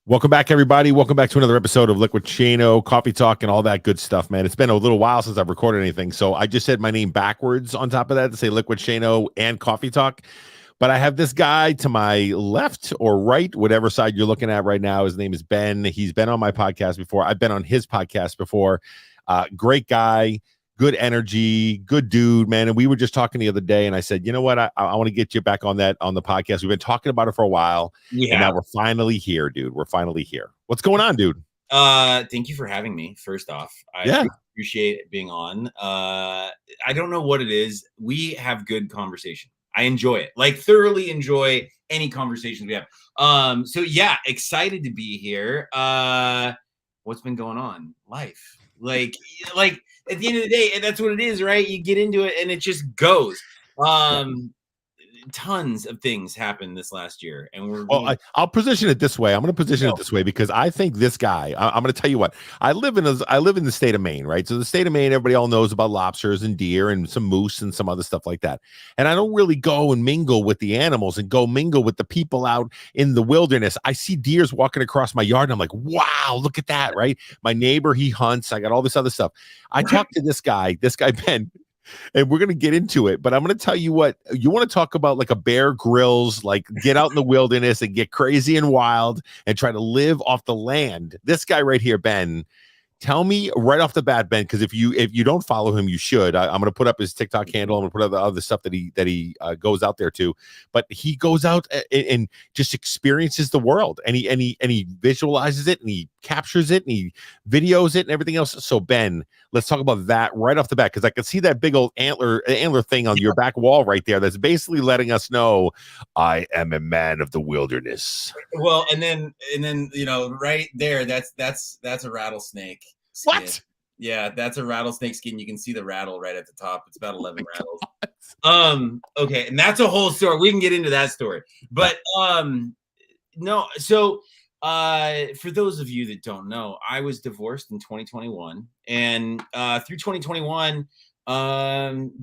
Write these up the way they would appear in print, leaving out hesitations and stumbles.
Welcome back, everybody. Welcome back to another episode of Liquid Chano, Coffee Talk, and all that good stuff, man. It's been a little while since I've recorded anything, so I just said my name backwards on top of that to say Liquid Chano and Coffee Talk. But I have this guy to my left or right, whatever side you're looking at right now. His name is Ben. He's been on my podcast before. I've been on his podcast before. Great guy, good energy, good dude, man. And we were just talking the other day, and I said, you know what? I want to get you back on the podcast. We've been talking about it for a while, and now we're finally here, dude. We're finally here. What's going on, dude? Thank you for having me. First off, I appreciate being on. I don't know what it is. We have good conversation. I enjoy it, like thoroughly enjoy any conversations we have. So yeah, excited to be here. What's been going on? Life, like at the end of the day, that's what it is, right? You get into it and it just goes. Tons of things happened this last year, and I'll position it this way. I'm going to position it this way because I think this guy. I'm going to tell you what. I live in the state of Maine, right? So the state of Maine, everybody all knows about lobsters and deer and some moose and some other stuff like that. And I don't really go and mingle with the animals and go mingle with the people out in the wilderness. I see deers walking across my yard, and I'm like, wow, look at that, right? My neighbor, he hunts. I got all this other stuff. I talked to this guy Ben. And we're going to get into it, but I'm going to tell you what, you want to talk about like a Bear Grylls, like get out in the wilderness and get crazy and wild and try to live off the land. This guy right here, Ben, tell me right off the bat, Ben, because if you don't follow him, you should. I'm going to put up his TikTok handle. I'm going to put up the other stuff that he goes out there to. But he goes out and just experiences the world, and he visualizes it, and he captures it, and he videos it, and everything else. So Ben, let's talk about that right off the bat, because I can see that big old antler thing on your back wall right there. That's basically letting us know I am a man of the wilderness. Well, and then right there, that's a rattlesnake skin. What? Yeah, that's a rattlesnake skin. You can see the rattle right at the top. It's about 11 rattles. Okay, and that's a whole story. We can get into that story. But no, so for those of you that don't know, I was divorced in 2021, and through 2021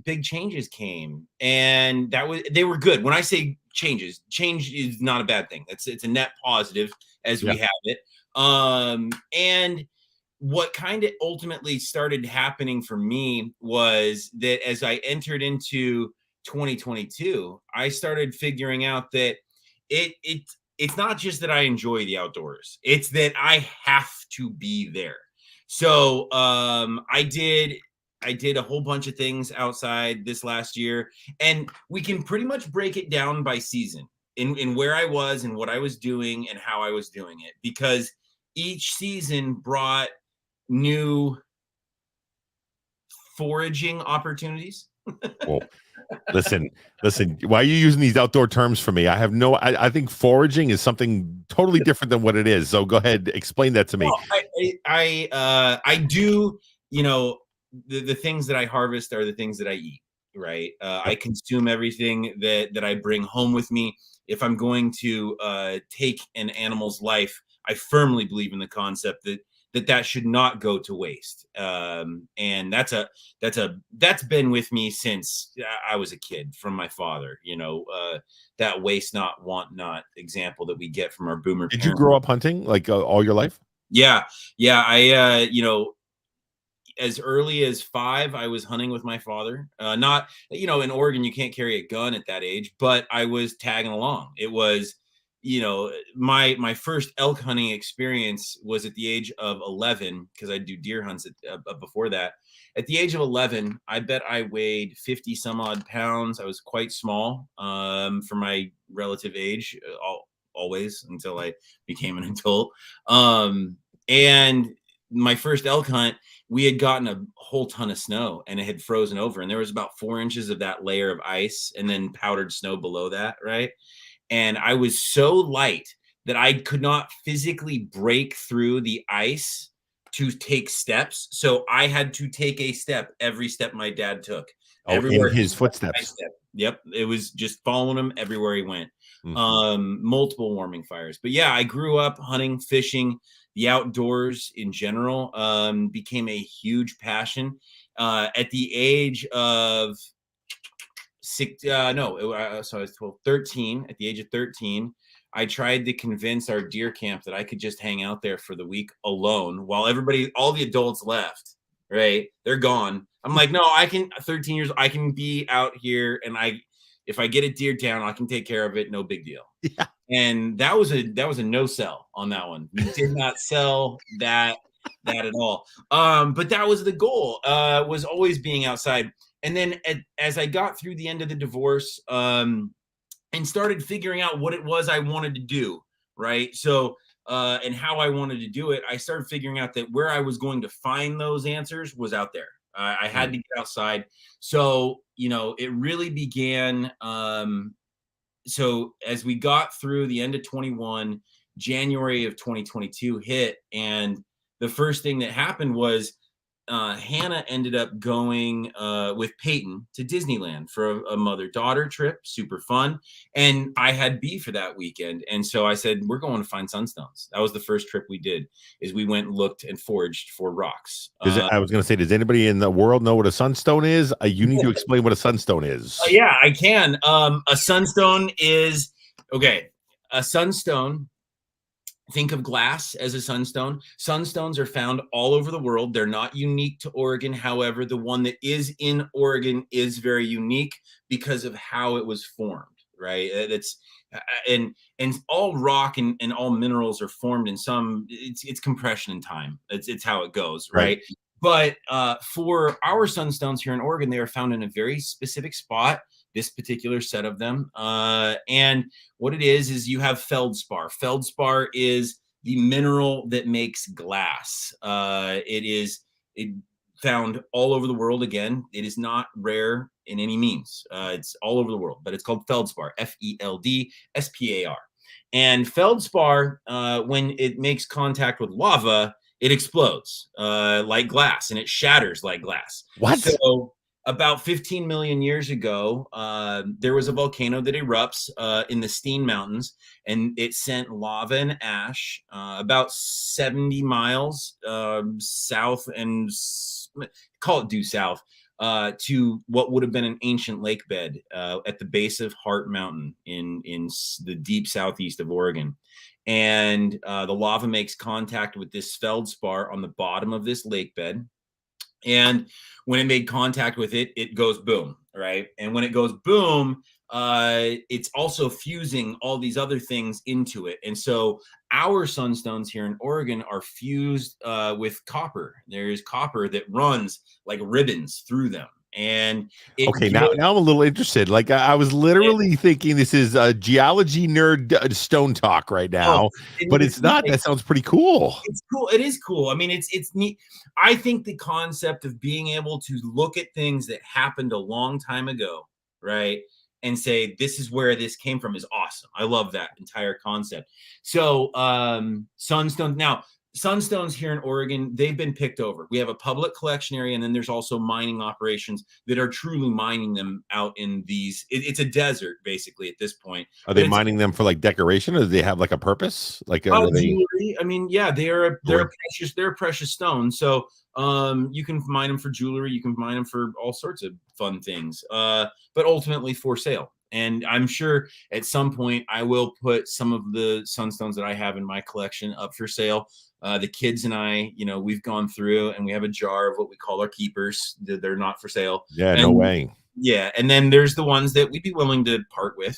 big changes came, and they were good. When I say change is not a bad thing. It's a net positive as we have it. And what kind of ultimately started happening for me was that as I entered into 2022, I started figuring out that it's not just that I enjoy the outdoors, it's that I have to be there. So I did a whole bunch of things outside this last year, and we can pretty much break it down by season in where I was and what I was doing and how I was doing it, because each season brought new foraging opportunities. Well, listen, why are you using these outdoor terms for me? I think foraging is something totally different than what it is. So go ahead, explain that to me. Well, I do, the things that I harvest are the things that I eat, right? I consume everything that I bring home with me. If I'm going to take an animal's life, I firmly believe in the concept that should not go to waste. And that's been with me since I was a kid, from my father, that waste not, want not example that we get from our boomer Did parents. you grow up hunting like all your life? Yeah. I, as early as 5, I was hunting with my father. Not, in Oregon, you can't carry a gun at that age, but I was tagging along. It was, my first elk hunting experience was at the age of 11, because I do deer hunts before that. At the age of 11, I bet I weighed 50 some odd pounds. I was quite small for my relative age, always, until I became an adult. And my first elk hunt, we had gotten a whole ton of snow, and it had frozen over, and there was about 4 inches of that layer of ice and then powdered snow below that, right? And I was so light that I could not physically break through the ice to take steps. So I had to take a step every step my dad took. Everywhere in his footsteps. Yep. It was just following him everywhere he went. Multiple warming fires. But yeah, I grew up hunting, fishing, the outdoors in general became a huge passion. At the age of So I was 12, 13. At the age of 13, I tried to convince our deer camp that I could just hang out there for the week alone while all the adults left, right? They're gone. I'm like, no, I can, 13 years, I can be out here, and if I get a deer down, I can take care of it. No big deal. Yeah. And that was a no sell on that one. We did not sell that at all. But that was the goal, was always being outside. And then as I got through the end of the divorce, and started figuring out what it was I wanted to do, right? So, and how I wanted to do it, I started figuring out that where I was going to find those answers was out there. I had to get outside. So, it really began. So as we got through the end of 21, January of 2022 hit, and the first thing that happened was Hannah ended up going with Peyton to Disneyland for a mother-daughter trip, super fun. And I had B for that weekend. And so I said, we're going to find sunstones. That was the first trip we did, is we went and looked and foraged for rocks. I was going to say, does anybody in the world know what a sunstone is? You need to explain what a sunstone is. Yeah, I can. A sunstone is, okay, a sunstone, think of glass as a sunstone. Sunstones are found all over the world. They're not unique to Oregon. However, the one that is in Oregon is very unique because of how it was formed, right? It's and all rock and all minerals are formed in it's compression in time. It's how it goes, right? But for our sunstones here in Oregon, they are found in a very specific spot, this particular set of them. And what it is you have feldspar. Feldspar is the mineral that makes glass. It found all over the world. Again, it is not rare in any means. It's all over the world, but it's called feldspar, Feldspar. And feldspar, when it makes contact with lava, it explodes like glass, and it shatters like glass. What? So about 15 million years ago, there was a volcano that erupts in the Steen Mountains, and it sent lava and ash about 70 miles south, and call it due south, to what would have been an ancient lake bed at the base of Hart Mountain in the deep southeast of Oregon. And the lava makes contact with this feldspar on the bottom of this lake bed. And when it made contact with it, it goes boom, right? And when it goes boom, it's also fusing all these other things into it. And so our sunstones here in Oregon are fused with copper. There's copper that runs like ribbons through them. And okay, now I'm a little interested. Like I was literally thinking this is a geology nerd stone talk right now, but it's not. That sounds pretty cool. It's cool. It is cool. I mean, it's neat. I think the concept of being able to look at things that happened a long time ago, right, and say this is where this came from is awesome. I love that entire concept. So sunstone now. Sunstones here in Oregon, they've been picked over. We have a public collection area, and then there's also mining operations that are truly mining them out in these. It's a desert, basically, at this point. Are they mining them for like decoration, or do they have like a purpose? Like jewelry. I mean, yeah, they're a precious stone. So you can mine them for jewelry. You can mine them for all sorts of fun things. But ultimately for sale. And I'm sure at some point I will put some of the sunstones that I have in my collection up for sale. The kids and I, we've gone through and we have a jar of what we call our keepers. They're not for sale. Yeah, no way. Yeah. And then there's the ones that we'd be willing to part with,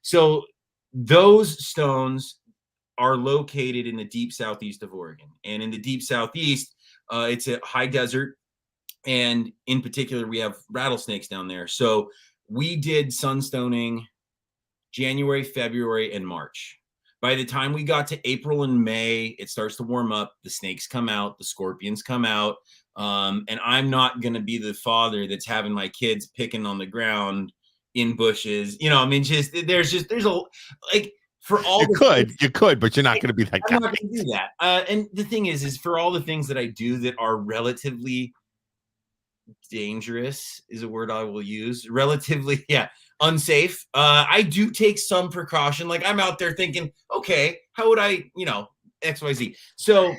So those stones are located in the deep southeast of Oregon. And in the deep southeast, it's a high desert. And in particular, we have rattlesnakes down there. So we did sunstoning January, February, and March. By the time we got to April and May, it starts to warm up. The snakes come out, the scorpions come out. And I'm not going to be the father that's having my kids picking on the ground in bushes. There's a, like, for all you could, but you're not going to be that guy. I'm not going to do that. And the thing is for all the things that I do that are relatively dangerous is a word I will use, relatively, unsafe. I do take some precaution. Like I'm out there thinking, okay, how would I, XYZ. So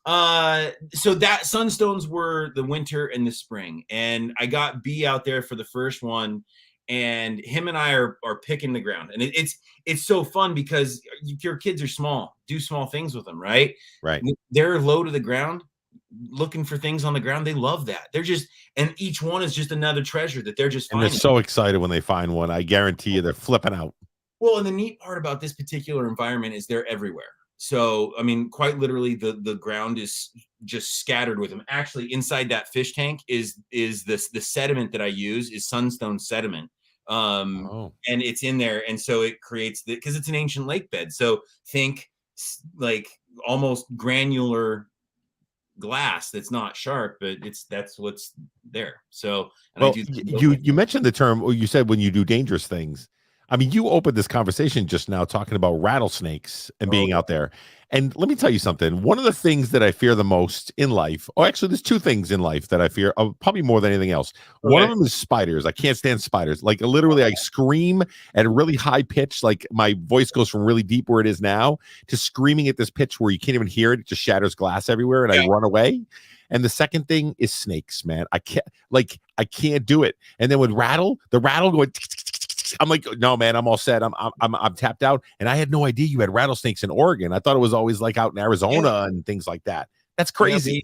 So that sunstones were the winter and the spring, and I got B out there for the first one, and him and I are picking the ground, and it's so fun because your kids are small, do small things with them, right? Right. They're low to the ground, looking for things on the ground. They love that. They're just, and each one is just another treasure that they're just And they're finding. so excited when they find one. I guarantee you they're flipping out. Well, and the neat part about this particular environment is they're everywhere. So, I mean, quite literally, the ground is just scattered with them. Actually, inside that fish tank is this the sediment that I use is sunstone sediment, and it's in there, and so it creates the, because it's an ancient lake bed. So think like almost granular glass that's not sharp, but that's what's there. So, and well, you mentioned the term, or you said when you do dangerous things. I mean, you opened this conversation just now talking about rattlesnakes and being out there. And let me tell you something. One of the things that I fear the most in life, or actually, there's two things in life that I fear, probably more than anything else. Okay. One of them is spiders. I can't stand spiders. Like literally, I scream at a really high pitch. Like my voice goes from really deep where it is now to screaming at this pitch where you can't even hear it. It just shatters glass everywhere, and I run away. And the second thing is snakes, man. I can't do it. And then with the rattle going, I'm like, no, man, I'm all set. I'm tapped out. And I had no idea you had rattlesnakes in Oregon. I thought it was always like out in Arizona and things like that. That's crazy. Yeah,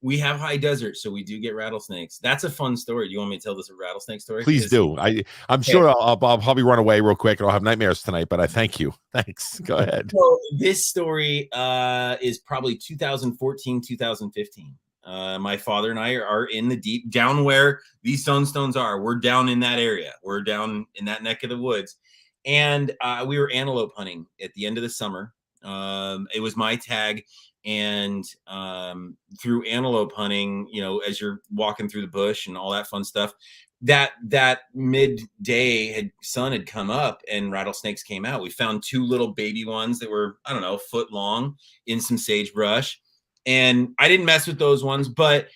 we have high desert, so we do get rattlesnakes. That's a fun story. Do you want me to tell this a rattlesnake story? Please do. I'm sure I'll probably run away real quick and I'll have nightmares tonight, but I thank you. Thanks. Go ahead. So this story is probably 2014, 2015. My father and I are in the deep down where these sunstones are. We're down in that area. We're down in that neck of the woods. And we were antelope hunting at the end of the summer. It was my tag. And through antelope hunting, you know, as you're walking through the bush and all that fun stuff, that midday sun had come up and rattlesnakes came out. We found two little baby ones that were, I don't know, a foot long in some sagebrush. And I didn't mess with those ones, but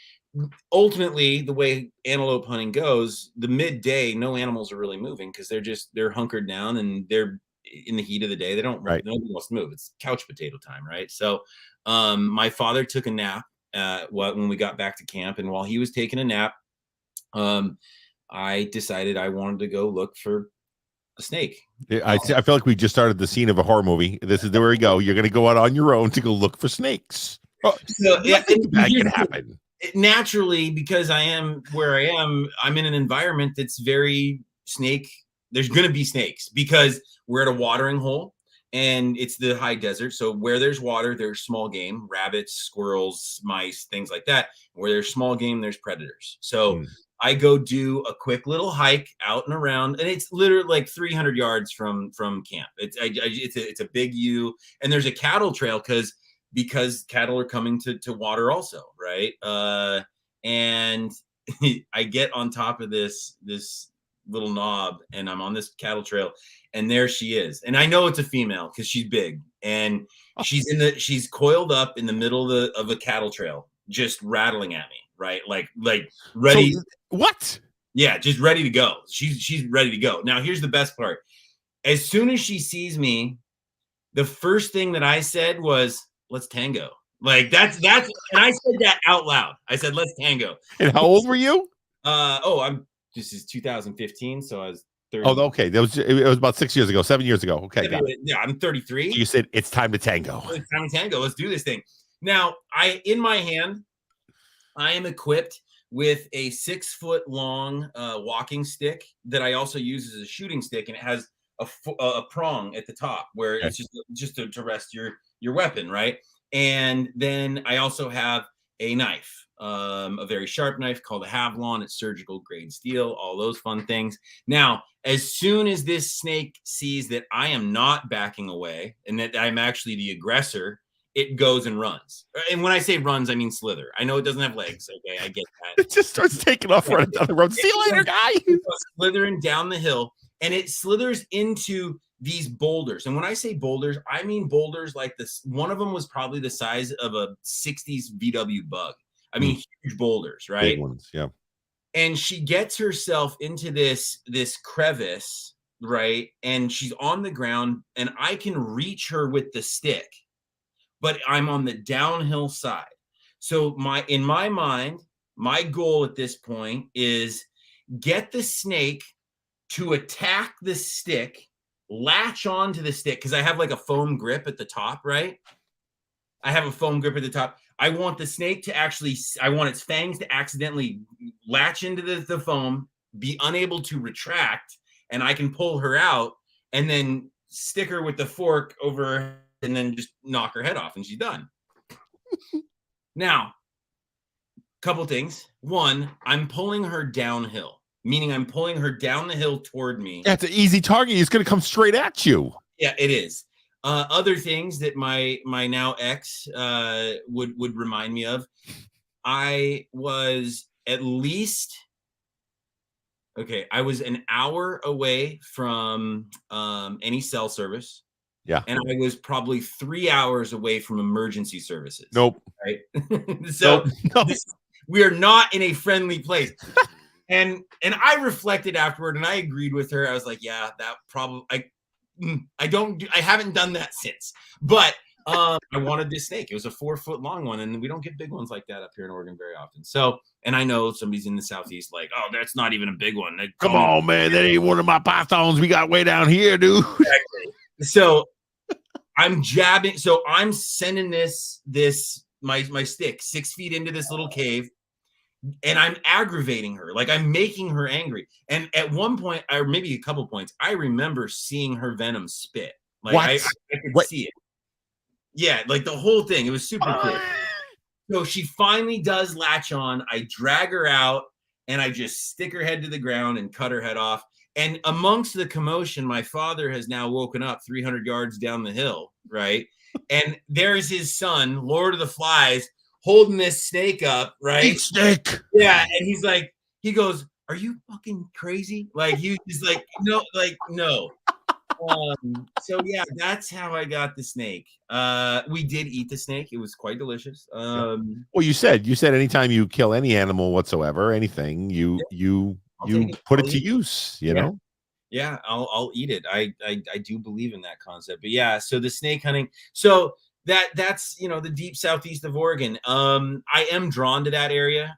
ultimately the way antelope hunting goes, the midday, no animals are really moving because they're hunkered down and they're in the heat of the day. They don't, nobody wants to move. It's couch potato time, right? So my father took a nap when we got back to camp. And while he was taking a nap, I decided I wanted to go look for a snake. I feel like we just started the scene of a horror movie. This is where we go. You're going to go out on your own to go look for snakes. Oh, so that can happen. Naturally, because I am where I am, I'm in an environment that's very snake. There's going to be snakes because we're at a watering hole and it's the high desert. So where there's water, there's small game, rabbits, squirrels, mice, things like that. Where there's small game, there's predators. So I go do a quick little hike out and around, and it's literally like 300 yards from camp. It's a big U, and there's a cattle trail because cattle are coming to water also, right? And I get on top of this little knob, and I'm on this cattle trail, and there she is. And I know it's a female because she's big, and she's coiled up in the middle of a cattle trail, just rattling at me, right? Like ready. So, what? Yeah, just ready to go. She's ready to go. Now, here's the best part. As soon as she sees me, the first thing that I said was, "Let's tango." Like that's and I said that out loud. I said, "Let's tango." And how old were you? This is 2015, so I was 30. Oh, okay. It was about 6 years ago, 7 years ago. Okay, yeah, I'm 33. So you said it's time to tango. It's time to tango. Let's do this thing. Now, in my hand, I am equipped with a 6 foot long walking stick that I also use as a shooting stick, and it has a prong at the top where it's just to rest your weapon, right? And then I also have a knife, a very sharp knife called a Havlon. It's surgical grade steel, all those fun things. Now, as soon as this snake sees that I am not backing away and that I'm actually the aggressor, it goes and runs. And when I say runs, I mean slither. I know it doesn't have legs. Okay, I get that. It just starts taking off running down the road. See you later, guy. Slithering down the hill, and it slithers into these boulders. And when I say boulders, I mean boulders like this. One of them was probably the size of a 60s VW Bug. I mean, huge boulders, right? Big ones, yeah. And she gets herself into this crevice, right? And she's on the ground, and I can reach her with the stick, but I'm on the downhill side. So in my mind, my goal at this point is get the snake to attack the stick, latch onto the stick, because I have like a foam grip at the top, right? I have a foam grip at the top. I want the snake to actually, I want its fangs to accidentally latch into the foam, be unable to retract, and I can pull her out and then stick her with the fork over and then just knock her head off and she's done. Now, couple things. One, I'm pulling her downhill, meaning I'm pulling her down the hill toward me. That's an easy target. He's going to come straight at you. Yeah, it is. Other things that my now ex would remind me of. I was at least I was an hour away from any cell service. Yeah. And I was probably 3 hours away from emergency services. Nope. Right. So nope. We are not in a friendly place. And I reflected afterward and I agreed with her. I was like, yeah, that probably I haven't done that since. But I wanted this snake. It was a 4-foot long one, and we don't get big ones like that up here in Oregon very often. So, and I know somebody's in the Southeast like, oh, that's not even a big one. Come on, man, that ain't one of my pythons we got way down here, dude. Exactly. So I'm jabbing. So I'm sending my stick 6 feet into this little cave, and I'm aggravating her. Like I'm making her angry. And at one point, or maybe a couple points, I remember seeing her venom spit. Like I could see it. Yeah, like the whole thing. It was super cool. So she finally does latch on. I drag her out and I just stick her head to the ground and cut her head off. And amongst the commotion, my father has now woken up 300 yards down the hill, right? And there's his son, Lord of the Flies, holding this snake up, right? Eat snake. Yeah, and he's like, he goes, "Are you fucking crazy?" Like he's like, no. So yeah, that's how I got the snake. We did eat the snake. It was quite delicious. Well, you said anytime you kill any animal whatsoever, anything, you put it to use, you know? Yeah, I'll eat it. I do believe in that concept. But yeah, so the snake hunting. So that's the deep southeast of Oregon. I am drawn to that area.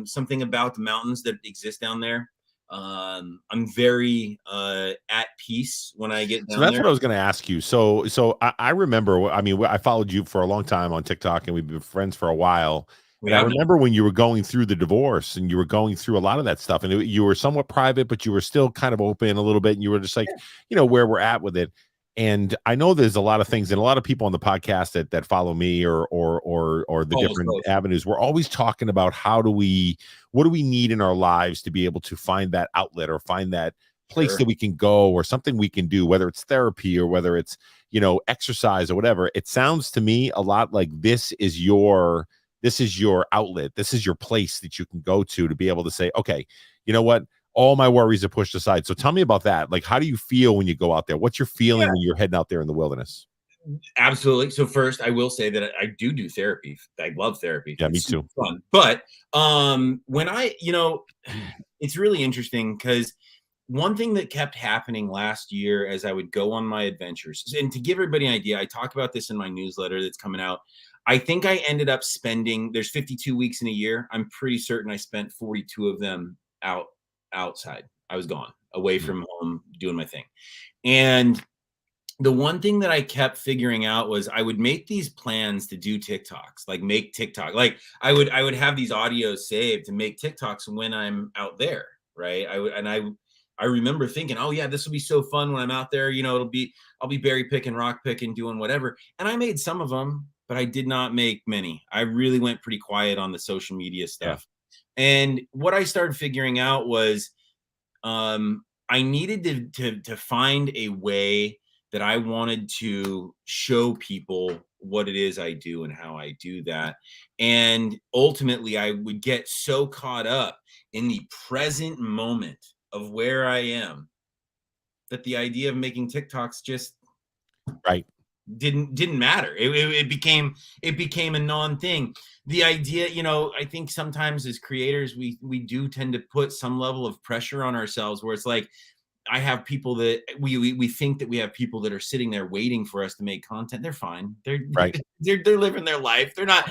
Something about the mountains that exist down there. I'm very at peace when I get down so that's there. what I was going to ask you. So I remember, I mean, I followed you for a long time on TikTok and we've been friends for a while. And I remember when you were going through the divorce and you were going through a lot of that stuff and you were somewhat private, but you were still kind of open a little bit. And you were just like, where we're at with it. And I know there's a lot of things and a lot of people on the podcast that follow me or the different avenues. We're always talking about what do we need in our lives to be able to find that outlet or find that place that we can go or something we can do, whether it's therapy or whether it's, exercise or whatever. It sounds to me a lot like this is your outlet. This is your place that you can go to be able to say, okay, you know what? All my worries are pushed aside. So tell me about that. Like, how do you feel when you go out there? What's your feeling when you're heading out there in the wilderness? Absolutely. So first, I will say that I do therapy. I love therapy. Yeah, me too. Fun. But when it's really interesting because one thing that kept happening last year as I would go on my adventures, and to give everybody an idea, I talk about this in my newsletter that's coming out. I think I ended up spending, there's 52 weeks in a year. I'm pretty certain I spent 42 of them outside. I was gone, away from home, doing my thing. And the one thing that I kept figuring out was I would make these plans to do TikToks, like make TikTok. Like I would have these audios saved to make TikToks when I'm out there, right? I remember thinking, oh yeah, this will be so fun when I'm out there. I'll be berry picking, rock picking, doing whatever. And I made some of them, but I did not make many. I really went pretty quiet on the social media stuff. Yeah. And what I started figuring out was I needed to find a way that I wanted to show people what it is I do and how I do that. And ultimately, I would get so caught up in the present moment of where I am that the idea of making TikToks just didn't matter. It became a non-thing. The idea, I think sometimes as creators, we do tend to put some level of pressure on ourselves where it's like, I have people that we think that we have people that are sitting there waiting for us to make content. They're fine. Right. They're living their life. They're not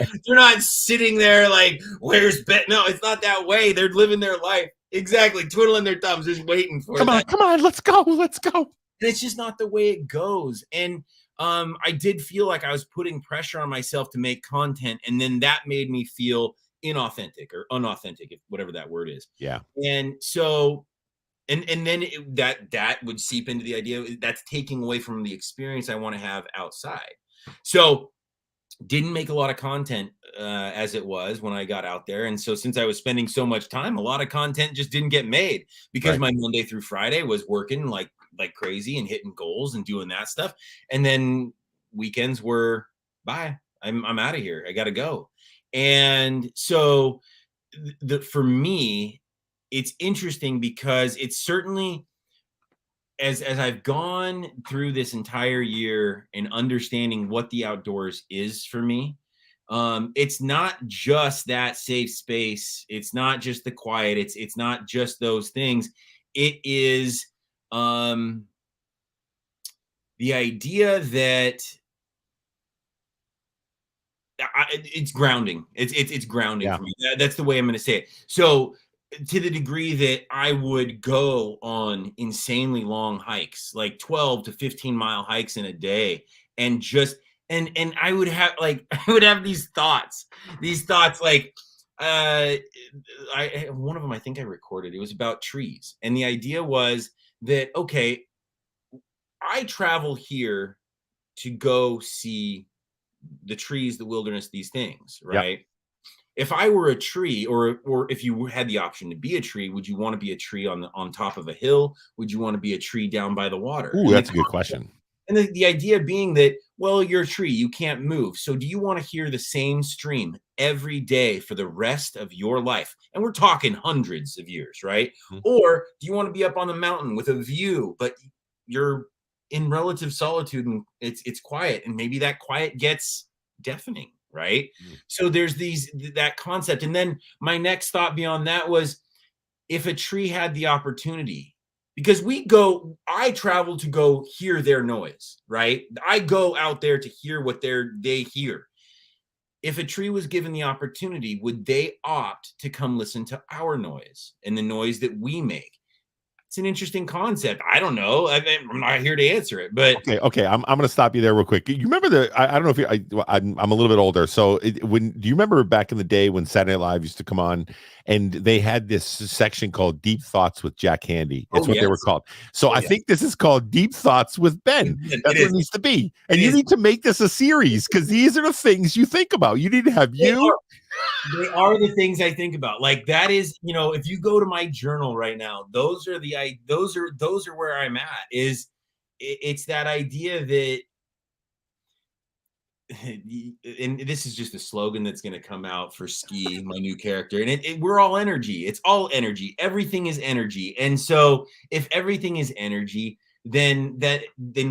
sitting there like, where's Ben? No, it's not that way. They're living their life. Exactly. Twiddling their thumbs, just waiting for that. Come on, let's go. Let's go. And it's just not the way it goes. And I did feel like I was putting pressure on myself to make content, and then that made me feel inauthentic or unauthentic, if whatever that word is. Yeah. And so and then that would seep into the idea that's taking away from the experience I want to have outside. So didn't make a lot of content as it was when I got out there. And so since I was spending so much time, a lot of content just didn't get made because my Monday through Friday was working like crazy and hitting goals and doing that stuff. And then weekends were bye. I'm out of here. I got to go. And so for me, it's interesting because it's certainly as I've gone through this entire year and understanding what the outdoors is for me, it's not just that safe space. It's not just the quiet. It's not just those things. It is the idea that it's grounding. It's grounding for me. That's the way I'm going to say it. So to the degree that I would go on insanely long hikes, like 12 to 15 mile hikes in a day, and just and I would have these thoughts like one of them I think I recorded. It was about trees, and the idea was that okay, I travel here to go see the trees, the wilderness, these things, right? Yep. If I were a tree, or if you had the option to be a tree, would you want to be a tree on top of a hill? Would you want to be a tree down by the water? Ooh, that's a good question. And the idea being that, well, you're a tree, you can't move. So do you want to hear the same stream every day for the rest of your life? And we're talking hundreds of years, right? Mm-hmm. Or do you want to be up on the mountain with a view, but you're in relative solitude and it's quiet, and maybe that quiet gets deafening? Right. So there's that concept. And then my next thought beyond that was, if a tree had the opportunity, because I travel to go hear their noise, right? I go out there to hear what they hear. If a tree was given the opportunity, would they opt to come listen to our noise and the noise that we make? It's an interesting concept. I don't know. I'm not here to answer it, but okay. I'm going to stop you there real quick. You remember I don't know if I'm a little bit older. So do you remember back in the day when Saturday Night Live used to come on, and they had this section called Deep Thoughts with Jack Handy? That's what they were called. So I think this is called Deep Thoughts with Ben. That's what it needs to be. And you need to make this a series, because these are the things you think about. You need to have They are the things I think about. Like, that is, if you go to my journal right now, those are where I'm at. It's that idea that, and this is just a slogan that's going to come out for Ski, my new character, and we're all energy. It's all energy. Everything is energy. And so if everything is energy, then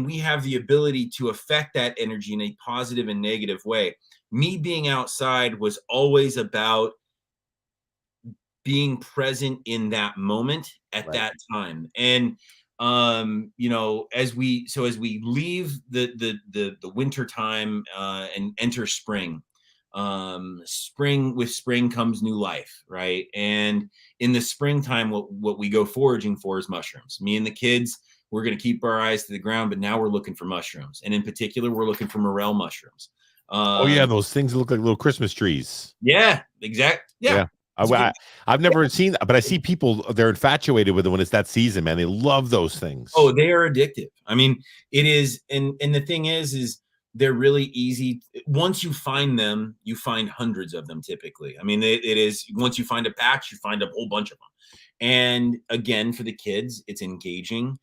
we have the ability to affect that energy in a positive and negative way. Me being outside was always about being present in that moment at that time. And as we leave the winter time and enter spring, with spring comes new life, right? And in the springtime, what we go foraging for is mushrooms. Me and the kids, we're going to keep our eyes to the ground, but now we're looking for mushrooms, and in particular, we're looking for morel mushrooms. Those things that look like little Christmas trees. Yeah, exactly. Yeah. I've never seen that, but I see people, they're infatuated with it when it's that season, man. They love those things. Oh, they are addictive. I mean, it is. And the thing is they're really easy. Once you find them, you find hundreds of them typically. I mean, it is, once you find a patch, you find a whole bunch of them. And again, for the kids, it's engaging.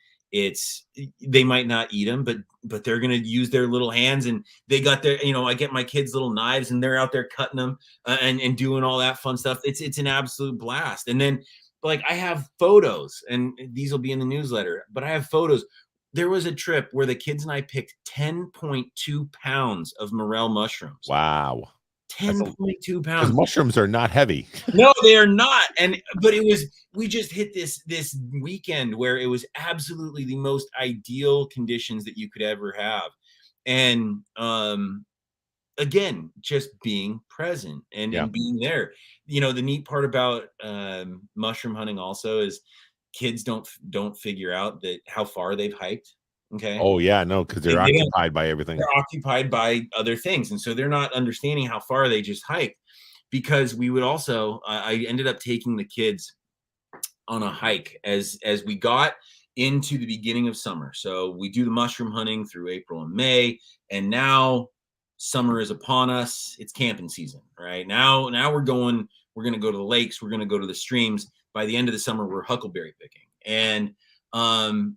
They might not eat them, but they're going to use their little hands, and they got their, I get my kids little knives, and they're out there cutting them and doing all that fun stuff. It's an absolute blast. And then, like, I have photos, and these will be in the newsletter, but I have photos. There was a trip where the kids and I picked 10.2 pounds of morel mushrooms. Wow. 10.2 because pounds. mushrooms are not heavy. No, they are not. But we just hit this weekend where it was absolutely the most ideal conditions that you could ever have. And again, just being present and being there. You know, the neat part about mushroom hunting also is kids don't figure out that how far they've hiked. Okay. Oh yeah, no, because they're occupied by everything. They're occupied by other things, and so they're not understanding how far they just hiked. Because we would also, I ended up taking the kids on a hike as we got into the beginning of summer. So we do the mushroom hunting through April and May, and now summer is upon us. It's camping season, right? Now we're going to go to the lakes. We're going to go to the streams. By the end of the summer, we're huckleberry picking. And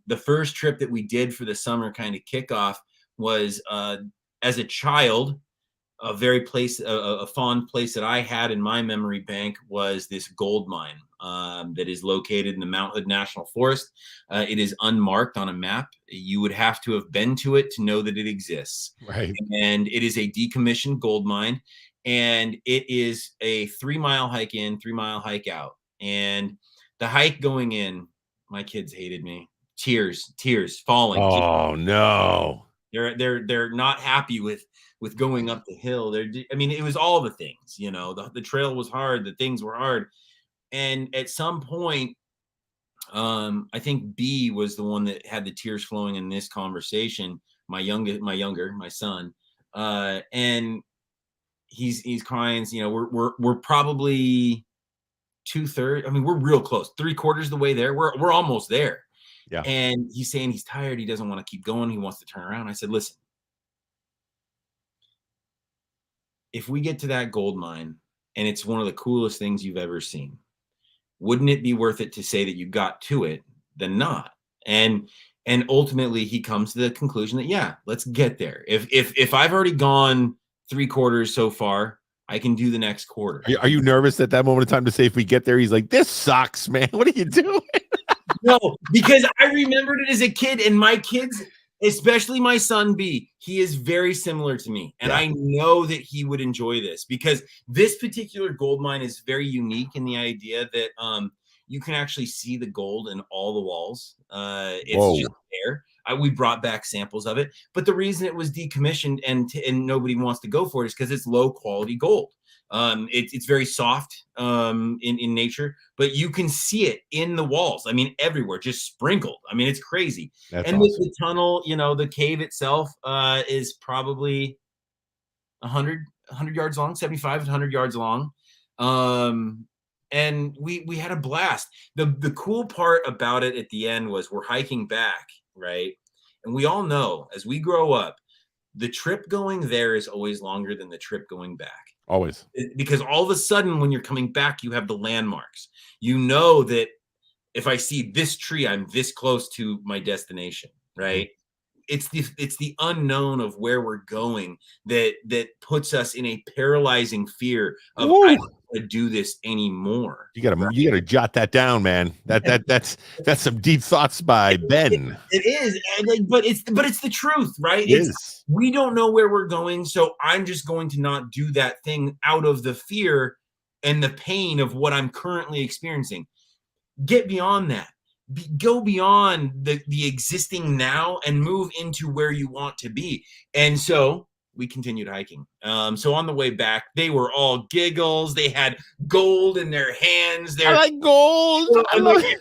the first trip that we did for the summer kind of kickoff was as a child, a fond place that I had in my memory bank was this gold mine that is located in the Mount Hood National Forest. It is unmarked on a map. You would have to have been to it to know that it exists. Right. And it is a decommissioned gold mine, and it is a 3-mile hike in, 3-mile hike out. And the hike going in, my kids hated me. Tears falling. Oh no. They're not happy with going up the hill. I mean, it was all the things, you know, the trail was hard, the things were hard. And at some point, I think B was the one that had the tears flowing in this conversation. My son, and he's crying. You know, we're probably 2/3. I mean, we're real close, 3/4 the way there. We're almost there. Yeah. And he's saying he's tired. He doesn't want to keep going. He wants to turn around. I said, listen, if we get to that gold mine and it's one of the coolest things you've ever seen, wouldn't it be worth it to say that you got to it than not? And ultimately he comes to the conclusion that, yeah, let's get there. If I've already gone 3/4 so far, I can do the next quarter. Are you nervous at that moment of time to say, if we get there, he's like, this sucks, man. What are you doing? No, because I remembered it as a kid, and my kids, especially my son B, he is very similar to me. And I know that he would enjoy this, because this particular gold mine is very unique in the idea that you can actually see the gold in all the walls. It's just there. We brought back samples of it, but the reason it was decommissioned and nobody wants to go for it is because it's low quality gold. It's very soft in nature, but you can see it in the walls. I mean, everywhere, just sprinkled. I mean, it's crazy. That's and awesome. the tunnel, you know, the cave itself is probably 100 yards long, 75 to 100 yards long. And we had a blast. The cool part about it at the end was we're hiking back, right? And we all know as we grow up, the trip going there is always longer than the trip going back. Always. Because all of a sudden, when you're coming back, you have the landmarks. You know that if I see this tree, I'm this close to my destination, right? Mm-hmm. It's the unknown of where we're going that puts us in a paralyzing fear of, I don't want to do this anymore. You gotta jot that down, man. That's some deep thoughts by Ben. It is, but it's the truth, right? It is. We don't know where we're going, so I'm just going to not do that thing out of the fear and the pain of what I'm currently experiencing. Get beyond that. Go beyond the existing now and move into where you want to be. And so we continued hiking. So on the way back, they were all giggles. They had gold in their hands. I like gold. I love it.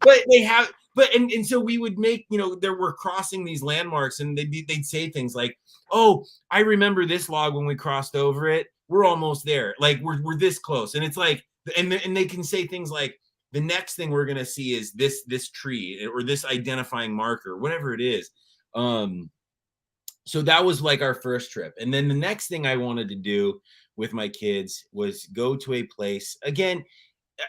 But they have, and so we would make, you know, there were crossing these landmarks, and they'd say things like, "Oh, I remember this log when we crossed over it. We're almost there. Like we're this close." And it's like, and they can say things like, "The next thing we're gonna see is this tree or this identifying marker, whatever it is." So that was like our first trip. And then the next thing I wanted to do with my kids was go to a place. Again,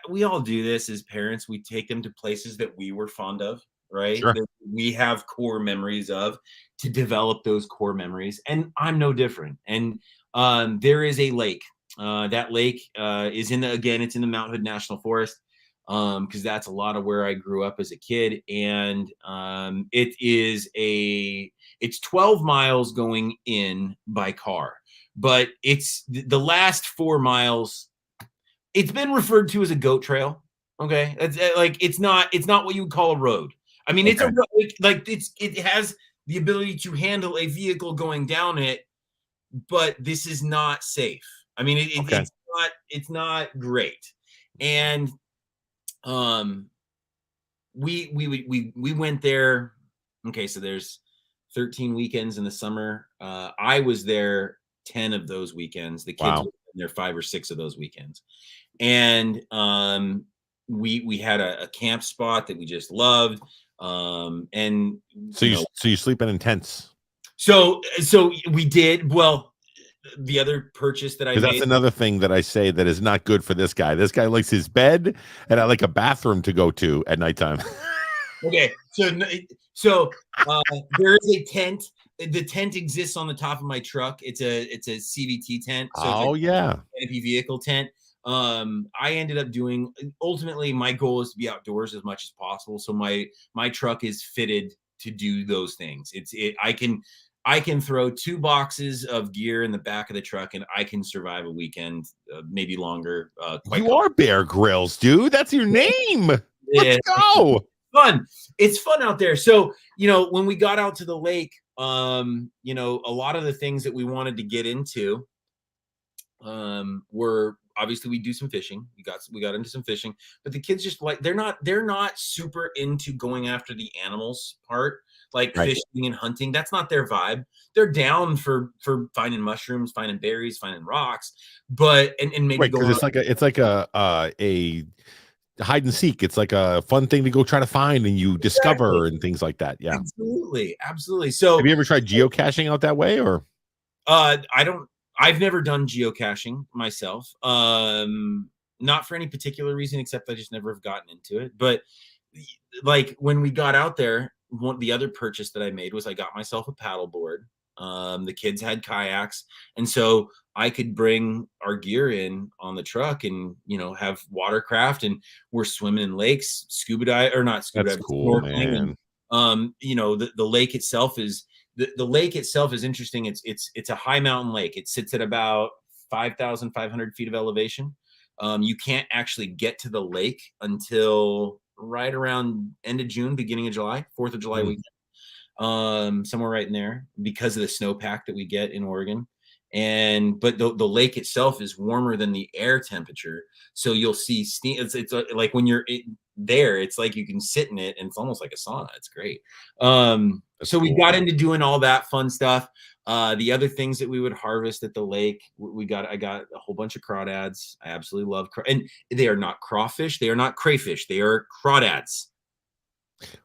we all do this as parents. We take them to places that we were fond of, right? Sure. That we have core memories of, to develop those core memories. And I'm no different. And there is a lake. That lake is it's in the Mount Hood National Forest. because that's a lot of where I grew up as a kid. And it's 12 miles going in by car, but it's the last 4 miles. It's been referred to as a goat trail. Okay, it's not what you would call a road. I mean, it's a like it has the ability to handle a vehicle going down it, but this is not safe. I mean, it's not great. And we went there. Okay, so there's 13 weekends in the summer. I was there 10 of those weekends. The kids were there 5 or 6 of those weekends. And we had a camp spot that we just loved. And so you're sleeping in tents. So we did. Well, the other purchase that I made. That's another thing that I say that is not good for this guy. This guy likes his bed, and I like a bathroom to go to at nighttime. Okay, so there is a tent. The tent exists on the top of my truck. It's a CVT tent. So canopy vehicle tent. I ended up doing. Ultimately, my goal is to be outdoors as much as possible. So my truck is fitted to do those things. I can throw 2 boxes of gear in the back of the truck, and I can survive a weekend, maybe longer. You are Bear Grylls, dude. That's your name. Let's go. It's fun out there. So, when we got out to the lake, a lot of the things that we wanted to get into were obviously we do some fishing. We got into some fishing, but the kids just they're not super into going after the animals part. Like fishing and hunting, that's not their vibe. They're down for finding mushrooms, finding berries, finding rocks, but and maybe because it's like a hide and seek. It's like a fun thing to go try to find and you discover and things like that. Yeah, absolutely. So, have you ever tried geocaching out that way, or? I've never done geocaching myself. Not for any particular reason, except I just never have gotten into it. But like when we got out there, the other purchase that I made was I got myself a paddleboard. The kids had kayaks, and so I could bring our gear in on the truck and have watercraft, and we're swimming in lakes, scuba dive or not scuba. That's cool, man. And, the lake itself is the lake itself is interesting. It's a high mountain lake. It sits at about 5,500 feet of elevation. You can't actually get to the lake until right around end of June, beginning of July, 4th of July weekend, somewhere right in there, because of the snowpack that we get in Oregon. But the lake itself is warmer than the air temperature, so you'll see steam. It's like when you're there, it's like you can sit in it, and it's almost like a sauna. It's great. So we got into doing all that fun stuff. The other things that we would harvest at the lake, I got a whole bunch of crawdads. I absolutely love and they are not crawfish, they are not crayfish, they are crawdads.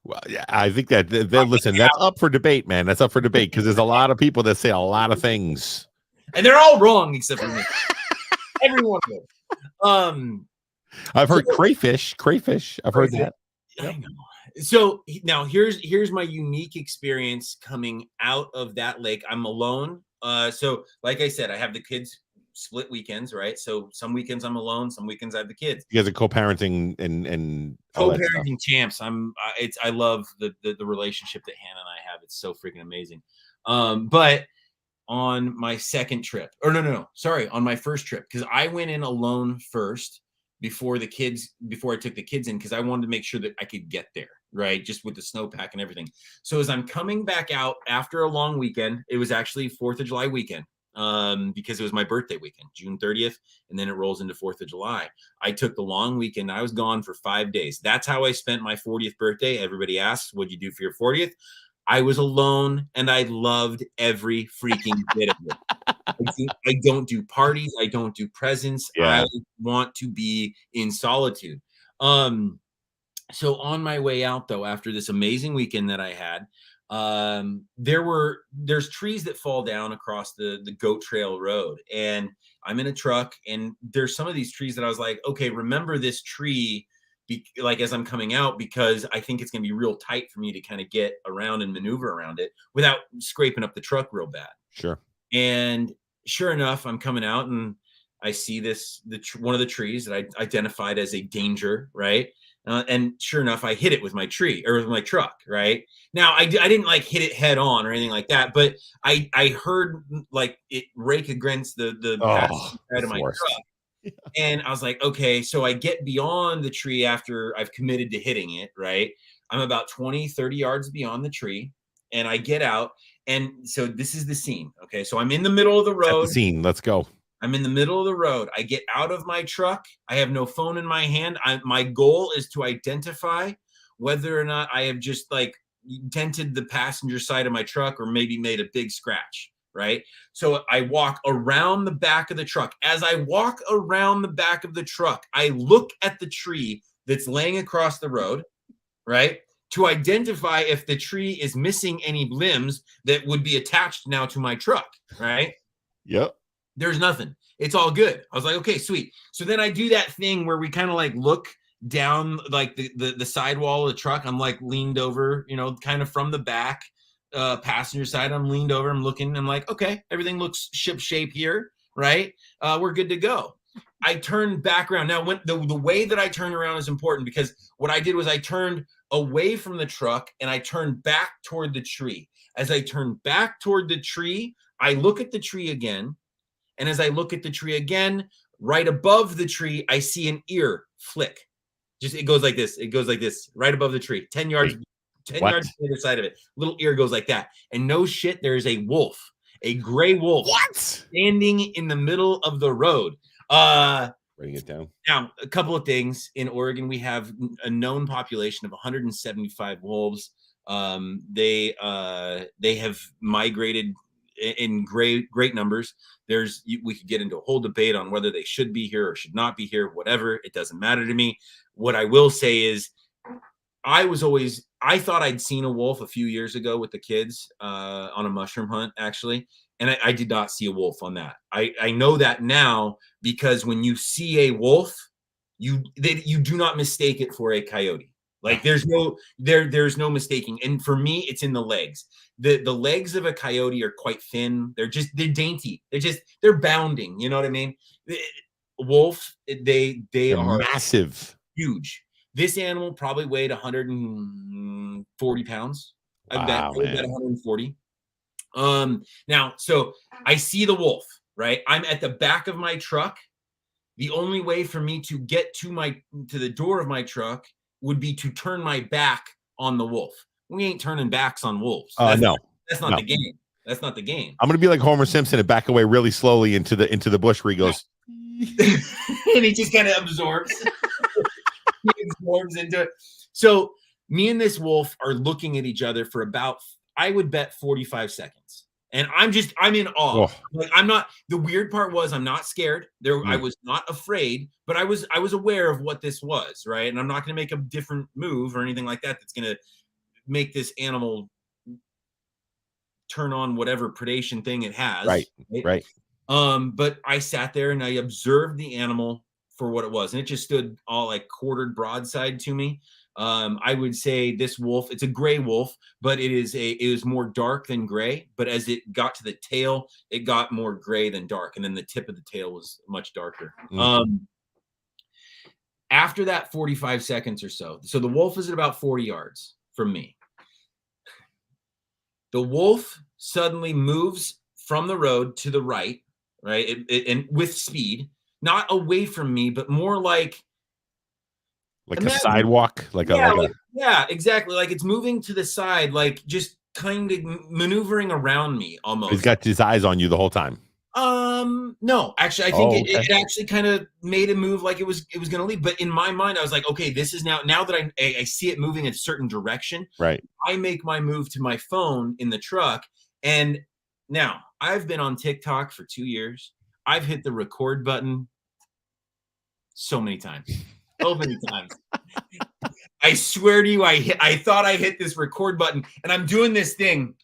Well, yeah, I think that listen, that's up for debate, man. That's up for debate because there's a lot of people that say a lot of things, and they're all wrong except for me. Every one of them. I've heard crayfish. I've heard that. I know. So now here's my unique experience coming out of that lake. I'm alone. So like I said, I have the kids split weekends, right? So some weekends I'm alone, some weekends I have the kids. You guys are co-parenting and co-parenting champs. I love the relationship that Hannah and I have. It's so freaking amazing. But on my second trip, or sorry, on my first trip, because I went in alone first before I took the kids in, because I wanted to make sure that I could get there, right? Just with the snowpack and everything. So as I'm coming back out after a long weekend, it was actually 4th of July weekend, because it was my birthday weekend, June 30th, and then it rolls into 4th of July. I took the long weekend. I was gone for 5 days. That's how I spent my 40th birthday. Everybody asks, what'd you do for your 40th? I was alone, and I loved every freaking bit of it. I don't do parties. I don't do presents. Yeah. I want to be in solitude. So on my way out, though, after this amazing weekend that I had, there's trees that fall down across the Goat Trail Road, and I'm in a truck, and there's some of these trees that I was like, okay, remember this tree, like as I'm coming out, because I think it's going to be real tight for me to kind of get around and maneuver around it without scraping up the truck real bad. Sure. And sure enough, I'm coming out, and I see one of the trees that I identified as a danger, right? And sure enough, I hit it with my tree or with my truck, right? Now, I didn't like hit it head on or anything like that, but I heard like it rake against the passenger side of my truck. And I was like, okay, so I get beyond the tree after I've committed to hitting it, right? I'm about 20, 30 yards beyond the tree, and I get out. And so this is the scene. Okay, so I'm in the middle of the road. Set the scene. Let's go. I'm in the middle of the road. I get out of my truck. I have no phone in my hand. My goal is to identify whether or not I have just like dented the passenger side of my truck or maybe made a big scratch, right? So I walk around the back of the truck. As I walk around the back of the truck, I look at the tree that's laying across the road, right? To identify if the tree is missing any limbs that would be attached now to my truck, right? Yep. There's nothing. It's all good. I was like, okay, sweet. So then I do that thing where we kind of like look down like the sidewall of the truck. I'm like leaned over, you know, kind of from the back passenger side. I'm leaned over. I'm looking. I'm like, okay, everything looks ship shape here, right? We're good to go. I turned back around. Now, when the way that I turned around is important because what I did was I turned away from the truck and I turned back toward the tree. As I turned back toward the tree, I look at the tree again. And as I look at the tree again, right above the tree, I see an ear flick. Just it goes like this. It goes like this, right above the tree, 10 yards, 10 yards to the other side of it. Little ear goes like that. And no shit, there is a wolf, a gray wolf, standing in the middle of the road. Bring it down. Now, a couple of things. In Oregon, we have a known population of 175 wolves. They have migrated in great numbers. We could get into a whole debate on whether they should be here or should not be here, whatever. It doesn't matter to me. What I will say is I thought I'd seen a wolf a few years ago with the kids on a mushroom hunt, actually. And I did not see a wolf on that. I know that now because when you see a wolf, you do not mistake it for a coyote. Like there's no mistaking. And for me, it's in the legs. The legs of a coyote are quite thin. They're dainty. They're bounding. You know what I mean? Wolf, they're are massive, huge. This animal probably weighed 140 pounds. Wow, I bet 140. Now, so I see the wolf, right? I'm at the back of my truck. The only way for me to get to the door of my truck would be to turn my back on the wolf. We ain't turning backs on wolves. No, that's not the game. That's not the game. I'm gonna be like Homer Simpson and back away really slowly into the bush where he goes, and he just kind of absorbs. He absorbs into it. So me and this wolf are looking at each other for about, I would bet 45 seconds. And I'm in awe. Oh. Like the weird part was I'm not scared. I was not afraid, but I was aware of what this was, right? And I'm not going to make a different move or anything like that that's going to make this animal turn on whatever predation thing it has. Right. But I sat there and I observed the animal for what it was, and it just stood all like quartered broadside to me. I would say this wolf, it's a gray wolf, but it was more dark than gray. But as it got to the tail, it got more gray than dark. And then the tip of the tail was much darker. After that 45 seconds or so the wolf is at about 40 yards from me. The wolf suddenly moves from the road to the right, and with speed, not away from me, but more like a sidewalk, yeah, exactly. Like it's moving to the side, like just kind of maneuvering around me almost. He's got his eyes on you the whole time. No, actually, I think it actually kind of made a move like it was going to leave. But in my mind, I was like, okay, this is now that I see it moving in a certain direction. Right. I make my move to my phone in the truck. And now I've been on TikTok for 2 years. I've hit the record button so many times. So many times. I swear to you, I thought I hit this record button, and I'm doing this thing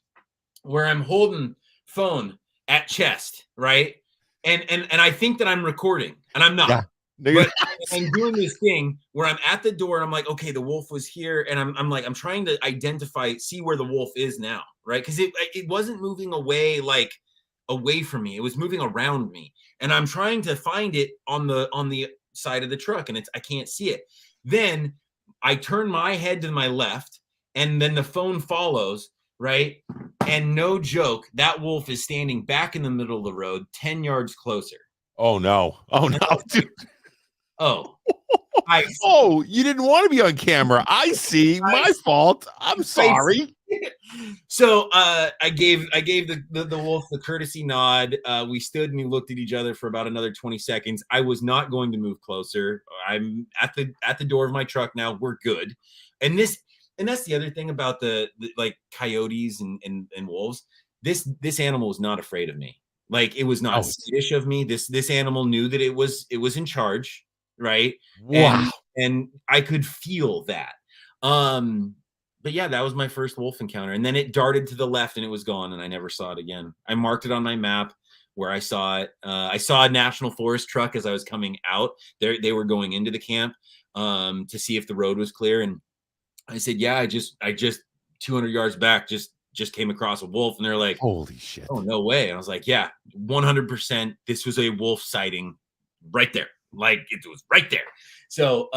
where I'm holding phone at chest, right? And I think that I'm recording, and I'm not. Yeah. But I'm doing this thing where I'm at the door, and I'm like, okay, the wolf was here, and I'm trying to see where the wolf is now, right? Because it wasn't moving away like away from me. It was moving around me, and I'm trying to find it on the side of the truck, and I can't see it. Then I turn my head to my left, and then the phone follows, right? And no joke, that wolf is standing back in the middle of the road, 10 yards closer. Oh no. Oh no, dude. Oh. Oh, you didn't want to be on camera. I see. My fault. I'm sorry. So I gave the wolf the courtesy nod. We stood and we looked at each other for about another 20 seconds. I was not going to move closer. I'm at the door of my truck now. We're good. And that's the other thing about the like coyotes and wolves. This animal was not afraid of me. Like, it was not skittish of me. This animal knew that it was in charge, right? Wow. And I could feel that. But yeah, that was my first wolf encounter. And then it darted to the left and it was gone, and I never saw it again. I marked it on my map where I saw it. I saw a National Forest truck as I was coming out. They were going into the camp to see if the road was clear. And I said, yeah, I just 200 yards back just came across a wolf. And they're like, holy shit. Oh, no way. And I was like, yeah, 100%. This was a wolf sighting right there. Like, it was right there. So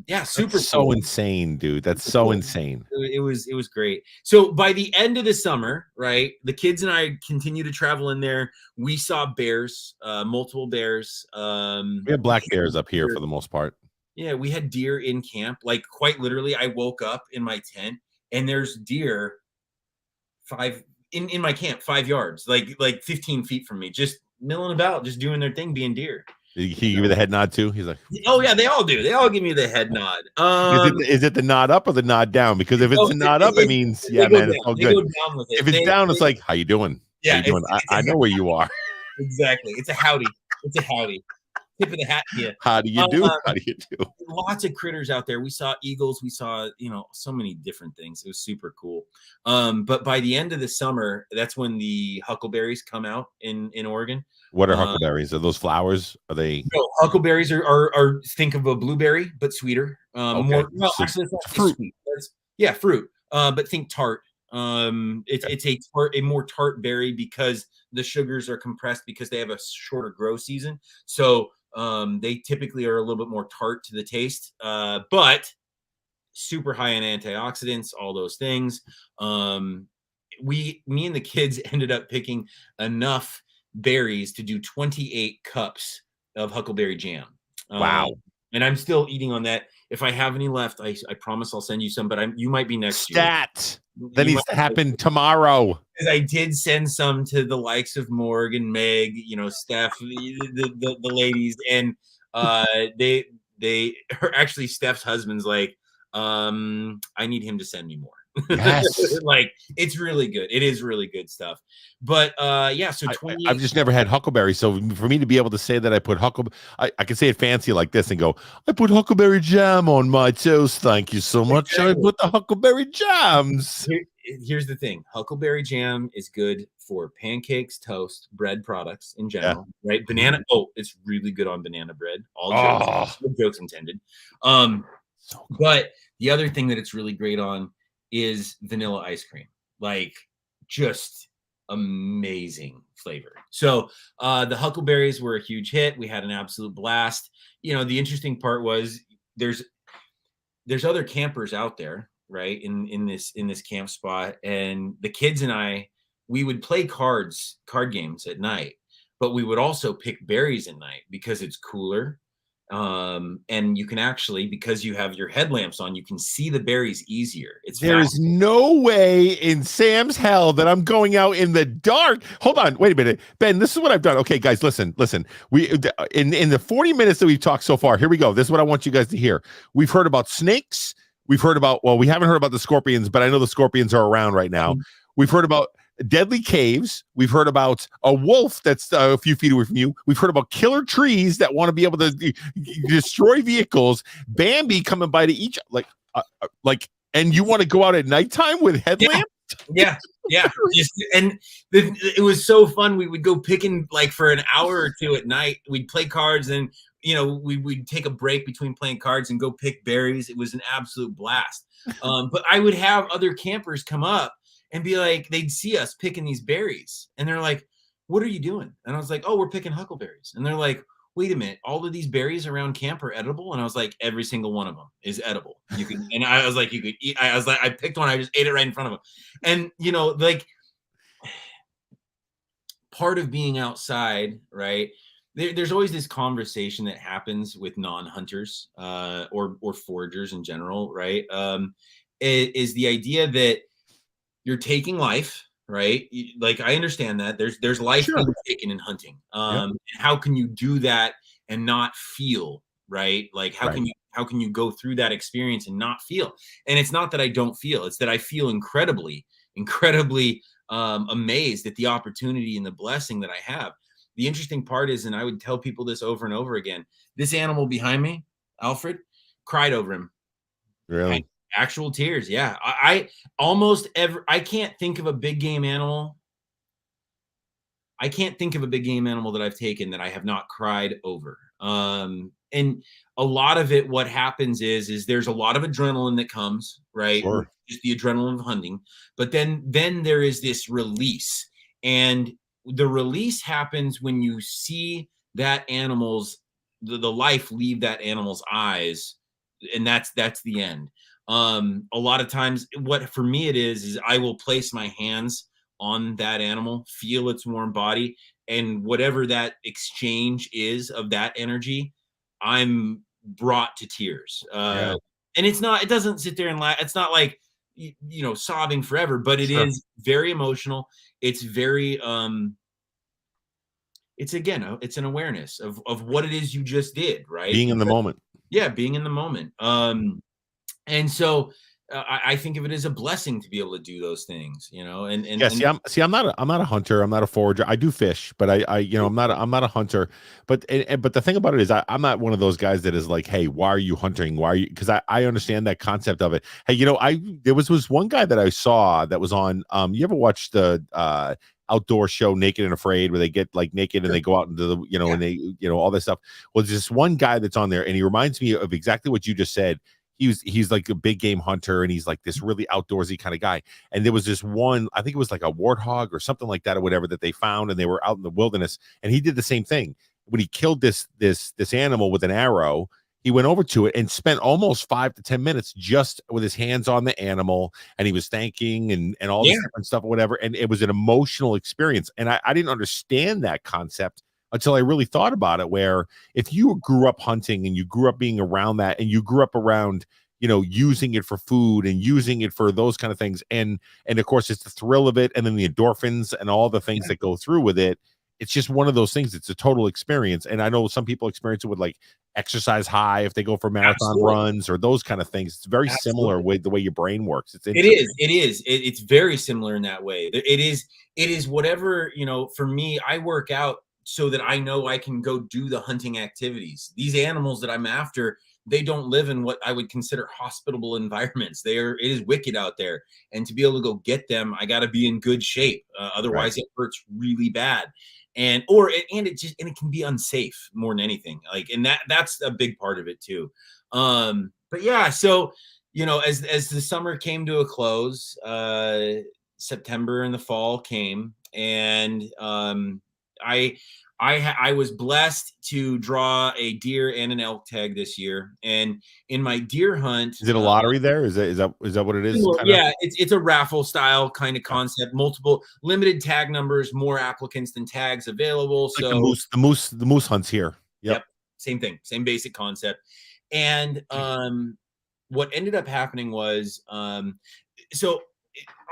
yeah, super so insane, dude. That's so insane. It was great. So by the end of the summer, right, the kids and I continue to travel in there. We saw bears, multiple bears. We have black bears up here for the most part. Yeah, we had deer in camp. Like, quite literally, I woke up in my tent and there's deer in my camp, 5 yards, like 15 feet from me, just milling about, just doing their thing, being deer. He give you the head nod too? He's like, oh yeah, they all do. They all give me the head nod. Is it the nod up or the nod down? Because if it's the nod up, it means yeah, man, it's all good. If it's down, it's like, how you doing? Yeah, how you doing? I know where you are. Exactly. It's a howdy. It's a howdy. Tip of the hat to you. How do you do? How do you do? Lots of critters out there. We saw eagles. We saw, so many different things. It was super cool. But by the end of the summer, that's when the huckleberries come out in Oregon. What are huckleberries? Are those flowers? Are they? No, huckleberries are think of a blueberry, but sweeter. Okay. Actually, it's fruit. Yeah, fruit. But think tart. It's a more tart berry because the sugars are compressed because they have a shorter grow season. So they typically are a little bit more tart to the taste, but super high in antioxidants, all those things. Me and the kids ended up picking enough berries to do 28 cups of huckleberry jam. Wow. And I'm still eating on that. If I have any left, I promise I'll send you some, but you might be next year. That needs to happen tomorrow. Because I did send some to the likes of Morg and Meg, Steph, the ladies, and they are actually, Steph's husband's like, I need him to send me more. Yes. Like, it's really good. It is really good stuff. But yeah, so I've just never had huckleberry. So for me to be able to say that I put I can say it fancy like this and go, I put huckleberry jam on my toast. Thank you so much. Exactly. I put the huckleberry jams. Here's the thing. Huckleberry jam is good for pancakes, toast, bread products in general, right? Banana. Oh, it's really good on banana bread. All jokes intended. So cool. But the other thing that it's really great on is vanilla ice cream. Like, just amazing flavor. So the huckleberries were a huge hit. We had an absolute blast. The interesting part was there's other campers out there, right, in this camp spot, and the kids and we would play card games at night, but we would also pick berries at night because it's cooler. And you can actually, because you have your headlamps on, you can see the berries easier. There is no way in Sam's hell that I'm going out in the dark. Hold on, wait a minute, Ben. This is what I've done. Okay, guys, listen. We in the 40 minutes that we've talked so far. Here we go. This is what I want you guys to hear. We've heard about snakes. We've heard about we haven't heard about the scorpions, but I know the scorpions are around right now. We've heard about deadly caves. We've heard about a wolf that's a few feet away from you. We've heard about killer trees that want to be able to destroy vehicles. Bambi coming by to eat and you want to go out at nighttime with headlamps? Yeah. And it was so fun. We would go picking like for an hour or two at night. We'd play cards and we'd take a break between playing cards and go pick berries. It was an absolute blast. But I would have other campers come up and be like, they'd see us picking these berries and they're like, what are you doing? And I was like, oh, we're picking huckleberries. And they're like, wait a minute, all of these berries around camp are edible? And I was like, every single one of them is edible. You can, and I was like, you could eat. I was like, I picked one, I just ate it right in front of them. And, you know, like part of being outside, right? There's always this conversation that happens with non-hunters or foragers in general, right? Is the idea that you're taking life, right? Like I understand that there's life Sure. being taken in hunting. Yep. How can you do that and not feel, right? Like Right. how can you go through that experience and not feel? And it's not that I don't feel; it's that I feel incredibly amazed at the opportunity and the blessing that I have. The interesting part is, and I would tell people this over and over again: this animal behind me, Alfred, cried over him. Really? Actual tears, yeah. I almost ever I can't think of a big game animal. I can't think of a big game animal that I've taken that I have not cried over. And a lot of it, what happens is there's a lot of adrenaline that comes, right? Sure. Just the adrenaline of hunting, but then there is this release, and the release happens when you see that animal's the life leave that animal's eyes, and that's the end. A lot of times, what for me it is I will place my hands on that animal, feel its warm body, and whatever that exchange is of that energy, I'm brought to tears. Yeah. And it doesn't sit there and laugh. It's not like, you know, sobbing forever, but it Sure. is very emotional. It's very, it's again, it's an awareness of what it is you just did, right? Being in the moment. Yeah, being in the moment. And so I think of it as a blessing to be able to do those things, you know, Yeah, and I'm not a hunter. I'm not a forager. I do fish, but you know, I'm not a hunter. But the thing about it is, I'm not one of those guys that is like, hey, why are you hunting? Why are you? Because I understand that concept of it. Hey, you know, there was one guy that I saw that was on. You ever watch the outdoor show Naked and Afraid, where they get like naked and they go out into the, you know, and they, you know, all this stuff? Well, there's this one guy that's on there, and he reminds me of exactly what you just said. He's like a big game hunter, and he's like this really outdoorsy kind of guy. And there was this one, I think it was like a warthog or something like that or whatever, that they found, and they were out in the wilderness, and he did the same thing. When he killed this animal with an arrow, he went over to it and spent almost 5 to 10 minutes just with his hands on the animal, and he was thanking and all this different stuff or whatever. And it was an emotional experience. And I didn't understand that concept until I really thought about it, where if you grew up hunting and you grew up being around that, and you grew up around, you know, using it for food and using it for those kind of things, and of course it's the thrill of it, and then the endorphins and all the things that go through with it, it's just one of those things. It's a total experience. And I know some people experience it with like exercise high if they go for marathon runs or those kind of things. It's very similar with the way your brain works. It's very similar in that way. It is whatever, you know, for me, I work out so that I know I can go do the hunting activities. These animals that I'm after, they don't live in what I would consider hospitable environments. It is wicked out there. And to be able to go get them, I got to be in good shape. Otherwise it hurts really bad. And it can be unsafe more than anything. Like, and that's a big part of it too. But yeah, so, you know, as the summer came to a close, September and the fall came, and I was blessed to draw a deer and an elk tag this year. And in my deer hunt, Is it a lottery there? Is that what it is? Yeah, it's a raffle style kind of concept. Multiple limited tag numbers, more applicants than tags available. Like So the moose hunts here. Yep. Same thing, same basic concept. And what ended up happening was so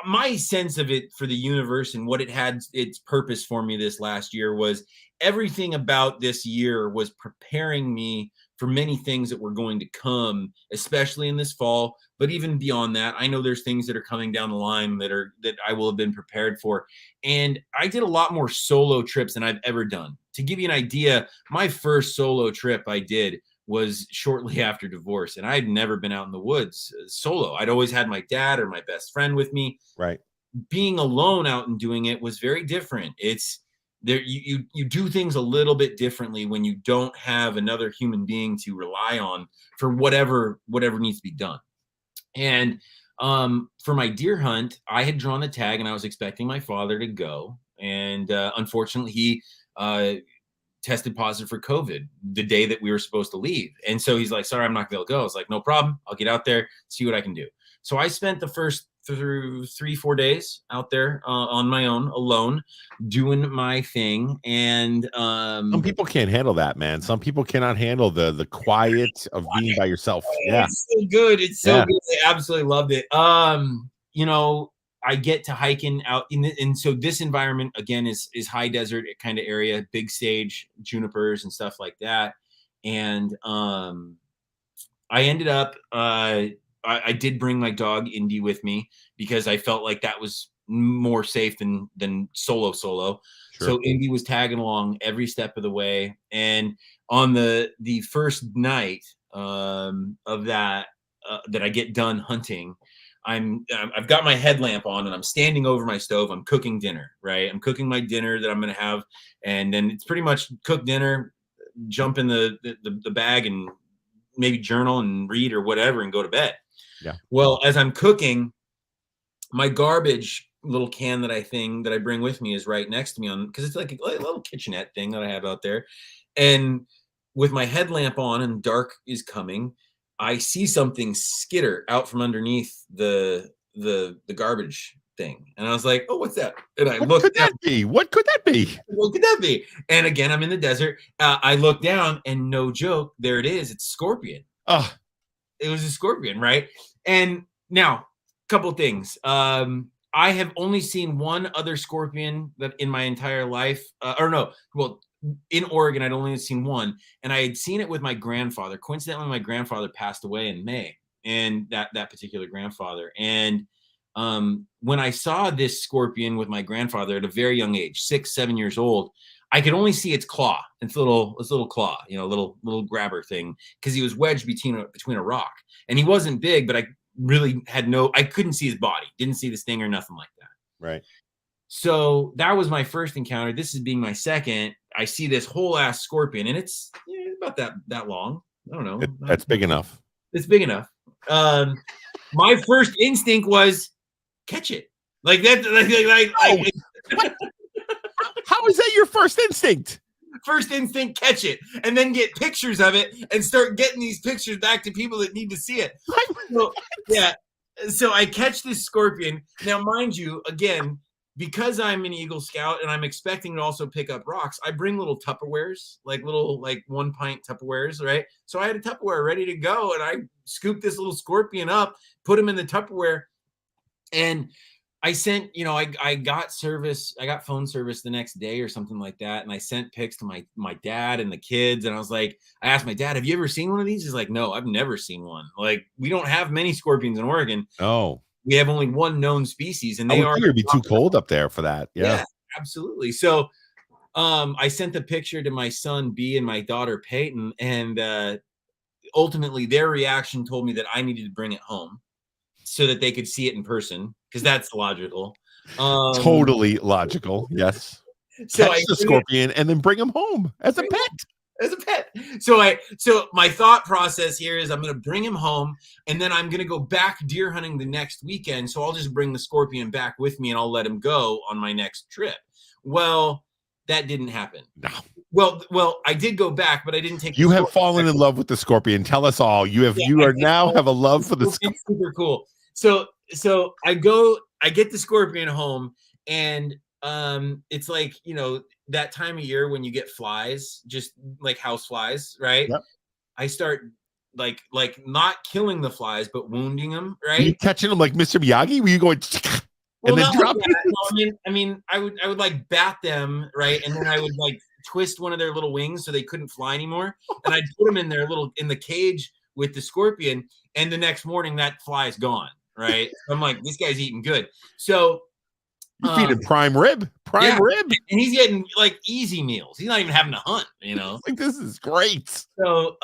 my sense of it for the universe and what it had its purpose for me this last year was everything about this year was preparing me for many things that were going to come, especially in this fall. But even beyond that, I know there's things that are coming down the line that I will have been prepared for. And I did a lot more solo trips than I've ever done. To give you an idea, my first solo trip I did was shortly after divorce, and I had never been out in the woods solo. I'd always had my dad or my best friend with me. Right. Being alone out and doing it was very different. It's there you do things a little bit differently when you don't have another human being to rely on for whatever needs to be done. And for my deer hunt, I had drawn a tag and I was expecting my father to go. And unfortunately, he tested positive for COVID the day that we were supposed to leave. And so he's like, sorry, I'm not going to go. I was like, no problem. I'll get out there, see what I can do. So I spent the first through 3-4 days out there on my own, alone, doing my thing. And some people can't handle that, man. Some people cannot handle the quiet of being by yourself. Yeah, it's so good. It's so good. I absolutely loved it. You know, I get to hiking out and so this environment again is high desert kind of area, big sage, junipers and stuff like that. And I ended up I did bring my dog Indy with me because I felt like that was more safe than solo. Sure. So Indy was tagging along every step of the way. And on the first night of that that I get done hunting, I've got my headlamp on and I'm standing over my stove. I'm cooking dinner, right? I'm cooking my dinner that I'm going to have. And then it's pretty much cook dinner, jump in the bag and maybe journal and read or whatever and go to bed. Yeah. Well, as I'm cooking, my garbage little can that I bring with me is right next to me because it's like a little kitchenette thing that I have out there. And with my headlamp on and dark is coming, I see something skitter out from underneath the garbage thing. And I was like, oh, what's that? And I looked could that be? What could that be? What could that be? And again, I'm in the desert. I look down and no joke, there it is. It's a scorpion. Oh, it was a scorpion, right? And now, couple things. I have only seen one other scorpion that in my entire life, in Oregon, I'd only seen one, and I had seen it with my grandfather. Coincidentally, my grandfather passed away in May, and that particular grandfather. And when I saw this scorpion with my grandfather at a very young age, 6-7 years old, I could only see its claw, its little claw, little grabber thing, because he was wedged between a rock, and he wasn't big, but I really I couldn't see his body, didn't see the sting or nothing like that. Right. So that was my first encounter. This is being my second. I see this whole ass scorpion, and it's about that long. I don't know. That's big enough. It's big enough. My first instinct was catch it. Like that. How is that your first instinct? First instinct, catch it, and then get pictures of it and start getting these pictures back to people that need to see it. So, yeah. So I catch this scorpion. Now, mind you, again, because I'm an Eagle Scout and I'm expecting to also pick up rocks, I bring little Tupperwares, like 1 pint Tupperwares, right? So I had a Tupperware ready to go, and I scooped this little scorpion up, put him in the Tupperware, and I sent, I got phone service the next day or something like that. And I sent pics to my dad and the kids. And I was like, I asked my dad, have you ever seen one of these? He's like, no, I've never seen one. Like, we don't have many scorpions in Oregon. Oh, we have only one known species, and it'd be too cold up there for that. Yeah, absolutely. So, I sent the picture to my son B and my daughter Peyton, and ultimately their reaction told me that I needed to bring it home so that they could see it in person, because that's logical. Totally logical. Yes. So catch the scorpion and then bring him home as a pet. So my thought process here is I'm going to bring him home, and then I'm going to go back deer hunting the next weekend. So I'll just bring the scorpion back with me, and I'll let him go on my next trip. Well, that didn't happen. No. Well, I did go back, but I didn't take. You have fallen in love with the scorpion. Tell us all. You have a love for the scorpion. It's super cool. So I get the scorpion home, and it's like, that time of year when you get flies, just like house flies, right? Yep. I start like not killing the flies, but wounding them, right? Are you catching them like Mr. Miyagi? Were you going and then drop it? No, I mean, I would like bat them, right? And then I would like twist one of their little wings so they couldn't fly anymore, and I'd put them in the cage with the scorpion, and the next morning that fly is gone. Right. I'm like, this guy's eating good. So you feed him prime rib. And he's getting like easy meals. He's not even having to hunt, Like, this is great. So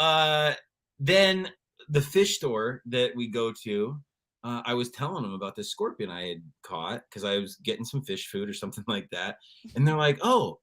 then the fish store that we go to, I was telling them about this scorpion I had caught because I was getting some fish food or something like that. And they're like, oh,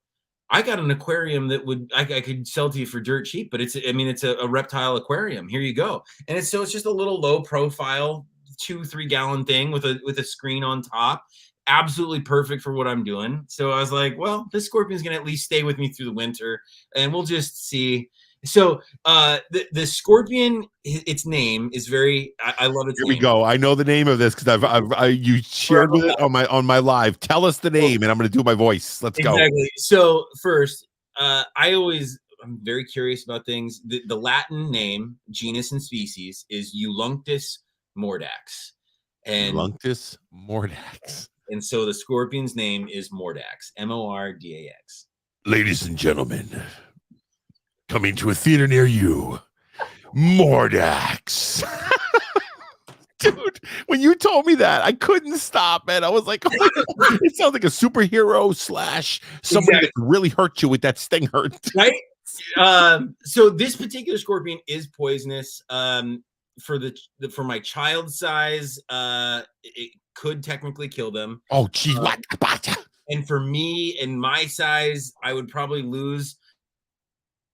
I got an aquarium that I could sell to you for dirt cheap, but it's a reptile aquarium. Here you go. And it's just a little low profile 2-3 gallon thing with a screen on top. Absolutely perfect for what I'm doing. So I was like, well, this scorpion's gonna at least stay with me through the winter, and we'll just see. So the scorpion, its name is very. I love its Here we name. go. I know the name of this because you shared with it on my live. Tell us the name, and I'm going to do my voice. Let's go. Exactly. So first, I'm very curious about things. The Latin name, genus and species, is Eulonctus mordax, and Eulonctus mordax. And so the scorpion's name is Mordax, Mordax. Ladies and gentlemen, coming to a theater near you, Mordax. Dude, when you told me that, I couldn't stop, man. I was like, it sounds like a superhero / somebody that really hurt you with that sting hurt. Right? So this particular scorpion is poisonous. For my child size, it could technically kill them. Oh, geez, what? And for me and my size, I would probably lose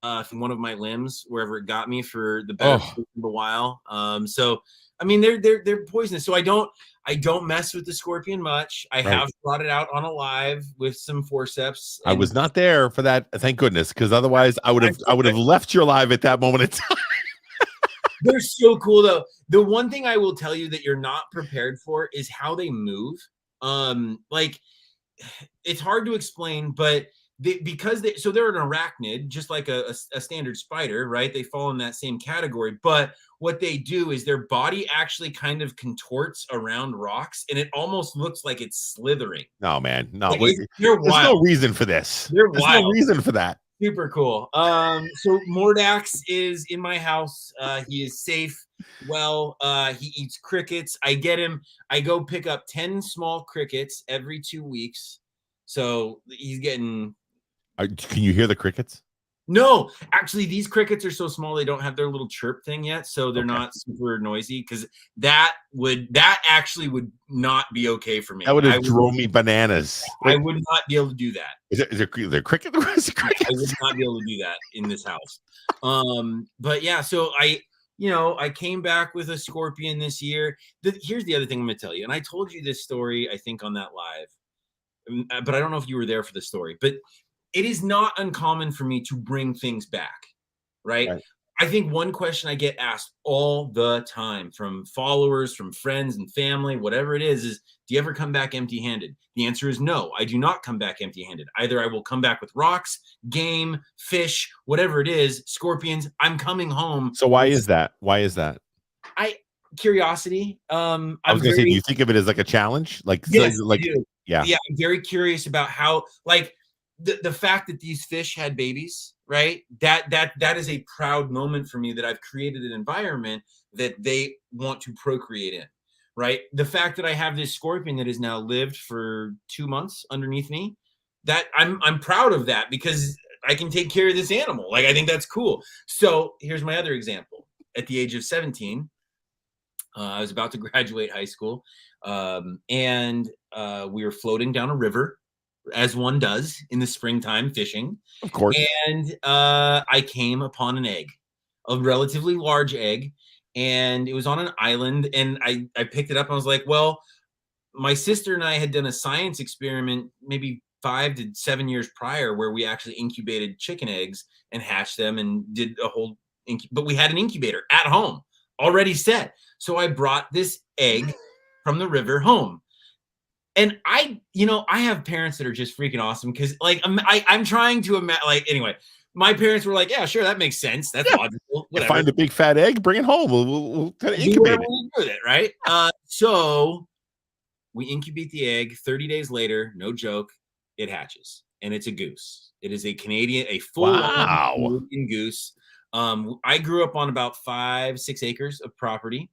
from one of my limbs wherever it got me for the better of a while. So I mean, they're poisonous. So I don't mess with the scorpion much. I have brought it out on a live with some forceps. I was not there for that, thank goodness, because otherwise I would have left your live at that moment in time. They're so cool though. The one thing I will tell you that you're not prepared for is how they move. Like it's hard to explain, but they're an arachnid, just like a standard spider, right? They fall in that same category. But what they do is their body actually kind of contorts around rocks, and it almost looks like it's slithering. No, man, no. Like, there's no reason for this. There's no reason for that. Super cool. So Mordax is in my house. He is safe. Well, he eats crickets. I go pick up 10 small crickets every 2 weeks. So he's getting. Can you hear the crickets? No, actually, these crickets are so small they don't have their little chirp thing yet, so they're not super noisy. Because that actually would not be okay for me. That would have drove me bananas. I would not be able to do that. Is there cricket? I would not be able to do that in this house. But yeah, so I came back with a scorpion this year. Here's the other thing I'm going to tell you, and I told you this story I think on that live, but I don't know if you were there for the story, but. It is not uncommon for me to bring things back, right? I think one question I get asked all the time from followers, from friends and family, whatever it is do you ever come back empty-handed? The answer is no, I do not come back empty-handed. Either I will come back with rocks, game, fish, whatever it is, scorpions, I'm coming home. So why is that? Curiosity. I was going to say, do you think of it as like a challenge? Yes, yeah. I'm very curious about how, like, the fact that these fish had babies, right? That is a proud moment for me that I've created an environment that they want to procreate in, right? The fact that I have this scorpion that has now lived for 2 months underneath me, that I'm proud of that because I can take care of this animal. Like, I think that's cool. So here's my other example. At the age of 17, I was about to graduate high school, and we were floating down a river, as one does in the springtime fishing. Of course. And I came upon an egg, a relatively large egg, and it was on an island. And I picked it up and I was like, well, my sister and I had done a science experiment maybe 5 to 7 years prior where we actually incubated chicken eggs and hatched them and did a whole but we had an incubator at home already set. So I brought this egg from the river home. And I have parents that are just freaking awesome because, like, I'm trying to imagine. Like, anyway, my parents were like, "Yeah, sure, that makes sense. That's logical. Whatever. Find a big fat egg, bring it home. We'll kind of incubate it with it, right?" So we incubate the egg. 30 days later, no joke, it hatches, and it's a goose. It is a full-on Canadian goose. I grew up on about 5-6 acres of property.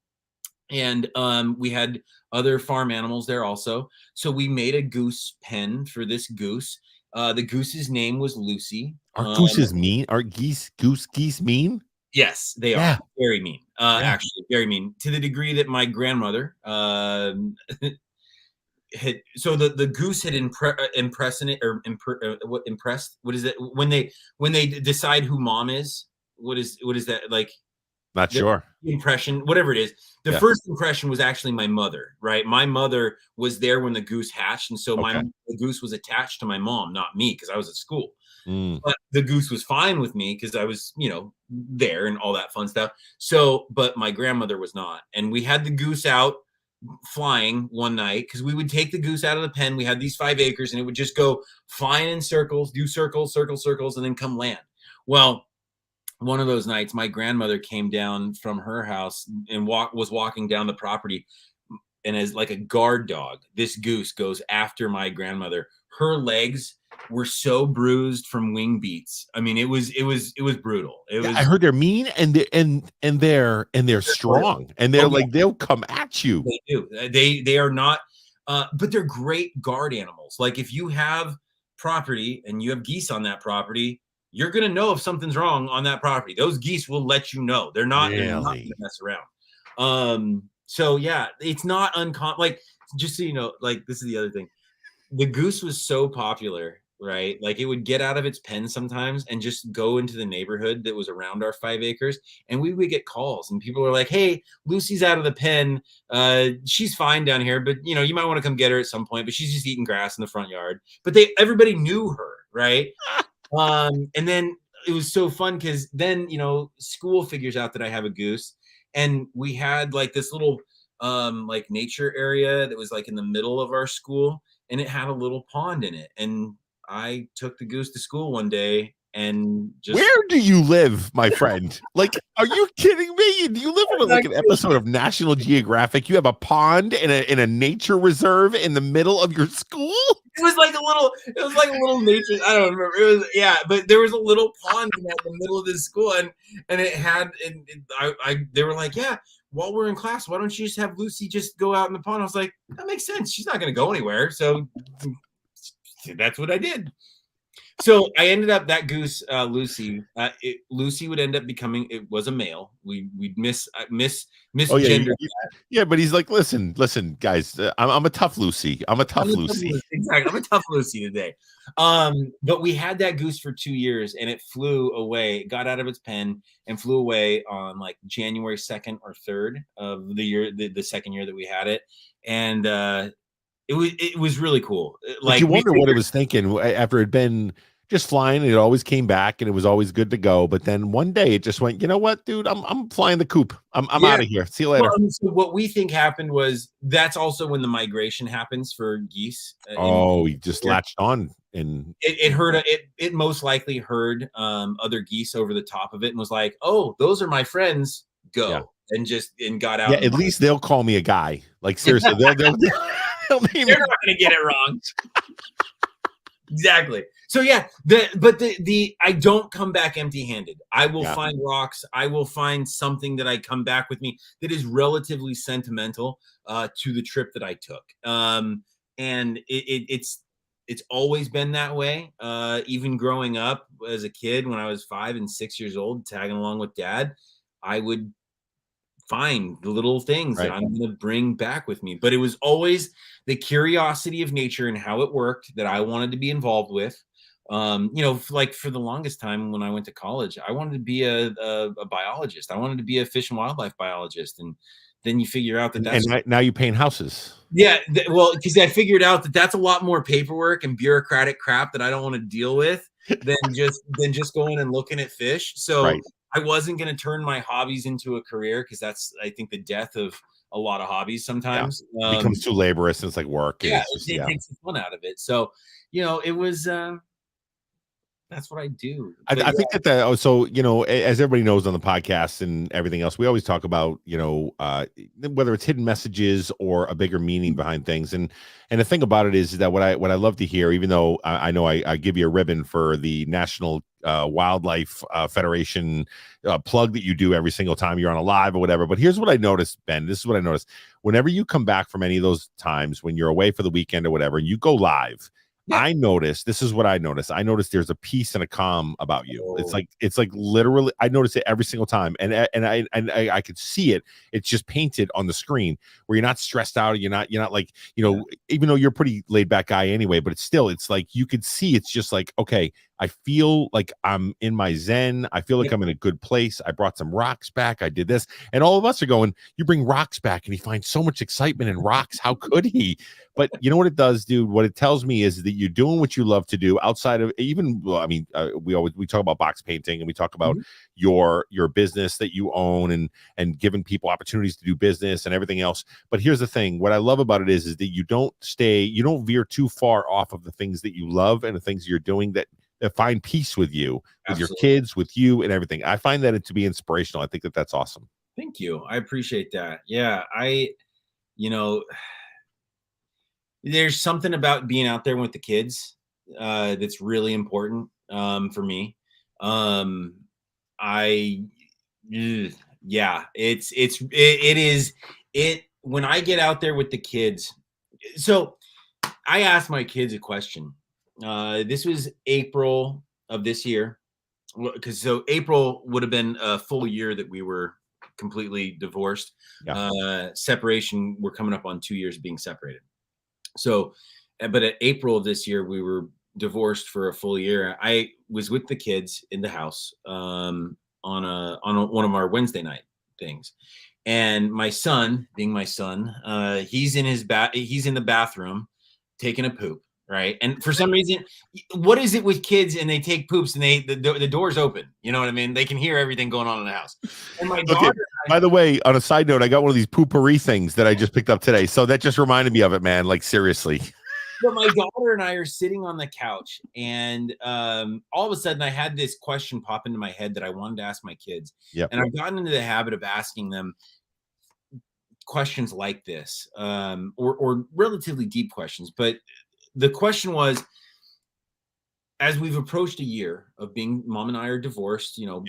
And we had other farm animals there also. So we made a goose pen for this goose. The goose's name was Lucy. Are gooses mean? Are geese mean? Yes, they are. Very mean. Actually, very mean. To the degree that my grandmother so the goose had impressed. What is it? When they decide who mom is? What is that like? Not sure. Impression, whatever it is. The first impression was actually my mother, right? My mother was there when the goose hatched, and so the goose was attached to my mom, not me, because I was at school. But the goose was fine with me because I was, there and all that fun stuff. So, but my grandmother was not. And we had the goose out flying one night because we would take the goose out of the pen. We had these 5 acres and it would just go flying in circles, do circles, and then come land. Well, one of those nights, my grandmother came down from her house and was walking down the property. And as like a guard dog, this goose goes after my grandmother. Her legs were so bruised from wing beats. I mean, it was brutal. I heard they're mean and they're strong and they're they'll come at you. They do. They are not, but they're great guard animals. Like if you have property and you have geese on that property, you're gonna know if something's wrong on that property. Those geese will let you know. They're not gonna mess around. So yeah, it's not uncommon. Like just so you know, like this is the other thing. The goose was so popular, right? Like it would get out of its pen sometimes and just go into the neighborhood that was around our 5 acres. And we would get calls and people were like, hey, Lucy's out of the pen. She's fine down here, but you might want to come get her at some point, but she's just eating grass in the front yard. But everybody knew her, right? And then it was so fun because then, school figures out that I have a goose and we had like this little like nature area that was like in the middle of our school and it had a little pond in it. And I took the goose to school one day and just. Where do you live, my friend? Like, are you kidding me? Do you live in like an episode of National Geographic? You have a pond in a nature reserve in the middle of your school? It was like a little nature. I don't remember. It was but there was a little pond in the middle of this school, and it had. And they were like, yeah. While we're in class, why don't you just have Lucy just go out in the pond? I was like, that makes sense. She's not going to go anywhere. So that's what I did. So I ended up that goose, Lucy. Lucy would end up becoming. It was a male. We'd misgendered. Yeah, but he's like, listen, guys. I'm a tough Lucy. I'm a tough Lucy. Exactly. I'm a tough Lucy today. But we had that goose for 2 years, and it flew away. It got out of its pen and flew away on like January 2nd or 3rd of the year, the second year that we had it, and it was really cool. Like you wonder what it was thinking after it'd been just flying. It always came back and it was always good to go. But then one day it just went, you know what, dude, I'm flying the coop. I'm out of here. See you later. Well, so what we think happened was that's also when the migration happens for geese. He just latched on and it most likely heard other geese over the top of it and was like, oh, those are my friends. Go. Yeah. And got out. Yeah, at least they'll call me a guy. Like seriously, they're not going to get it wrong. Exactly. So yeah, I don't come back empty-handed. I will find rocks. I will find something that I come back with me that is relatively sentimental to the trip that I took. And it's always been that way. Even growing up as a kid, when I was 5 and 6 years old, tagging along with Dad, I would find the little things that I'm going to bring back with me. But it was always the curiosity of nature and how it worked that I wanted to be involved with. Like for the longest time when I went to college, I wanted to be a biologist. I wanted to be a fish and wildlife biologist. And then you figure out that's now you paint houses. Yeah. Well, because I figured out that's a lot more paperwork and bureaucratic crap that I don't want to deal with than just going and looking at fish. So I wasn't going to turn my hobbies into a career because that's, I think, the death of a lot of hobbies sometimes. It becomes too laborious and it's like work. Yeah, it takes the fun out of it. So, it was, that's what I do. I think that so, as everybody knows on the podcast and everything else, we always talk about, whether it's hidden messages or a bigger meaning behind things. And the thing about it is that what I love to hear, even though I know I give you a ribbon for the National Wildlife Federation plug that you do every single time you're on a live or whatever. But here's what I noticed, Ben. This is what I noticed. Whenever you come back from any of those times when you're away for the weekend or whatever, and you go live, I noticed, this is what I noticed. I noticed there's a peace and a calm about you. Oh. It's like literally, I notice it every single time. And I could see it. It's just painted on the screen where you're not stressed out. You're not like, even though you're a pretty laid back guy anyway, but it's like, you could see, it's just like, okay, I feel like I'm in my zen. I feel like Yep. I'm in a good place. I brought some rocks back. I did this. And all of us are going, you bring rocks back and he finds so much excitement in rocks. How could he? But you know what it does, dude? What it tells me is that you're doing what you love to do outside of even, well, I mean, we talk about box painting and we talk about your business that you own and giving people opportunities to do business and everything else. But here's the thing. What I love about it is that you don't veer too far off of the things that you love and the things you're doing that find peace with you, with your kids, with you and everything. I find that to be inspirational. I think that that's awesome. Thank you. I appreciate that. Yeah. You know, there's something about being out there with the kids that's really important for me. I yeah, it is it when I get out there with the kids. So I asked my kids a question. This was April of this year, because so April would have been a full year that we were completely divorced. Separation, we're coming up on 2 years of being separated. So, but at April of this year, we were divorced for a full year. I was with the kids in the house on one of our Wednesday night things, and my son, being my son, he's in the bathroom taking a poop, right? And for some reason, what is it with kids and they take poops and the door's open? You know what I mean? They can hear everything going on in the house. And my daughter. By the way, on a side note, I got one of these poopery things that I just picked up today. So that just reminded me of it, man. Like seriously. But my daughter and I are sitting on the couch, and all of a sudden, I had this question pop into my head that I wanted to ask my kids. Yep. And I've gotten into the habit of asking them questions like this, or relatively deep questions. But the question was, as we've approached a year of being, mom and I are divorced, you know,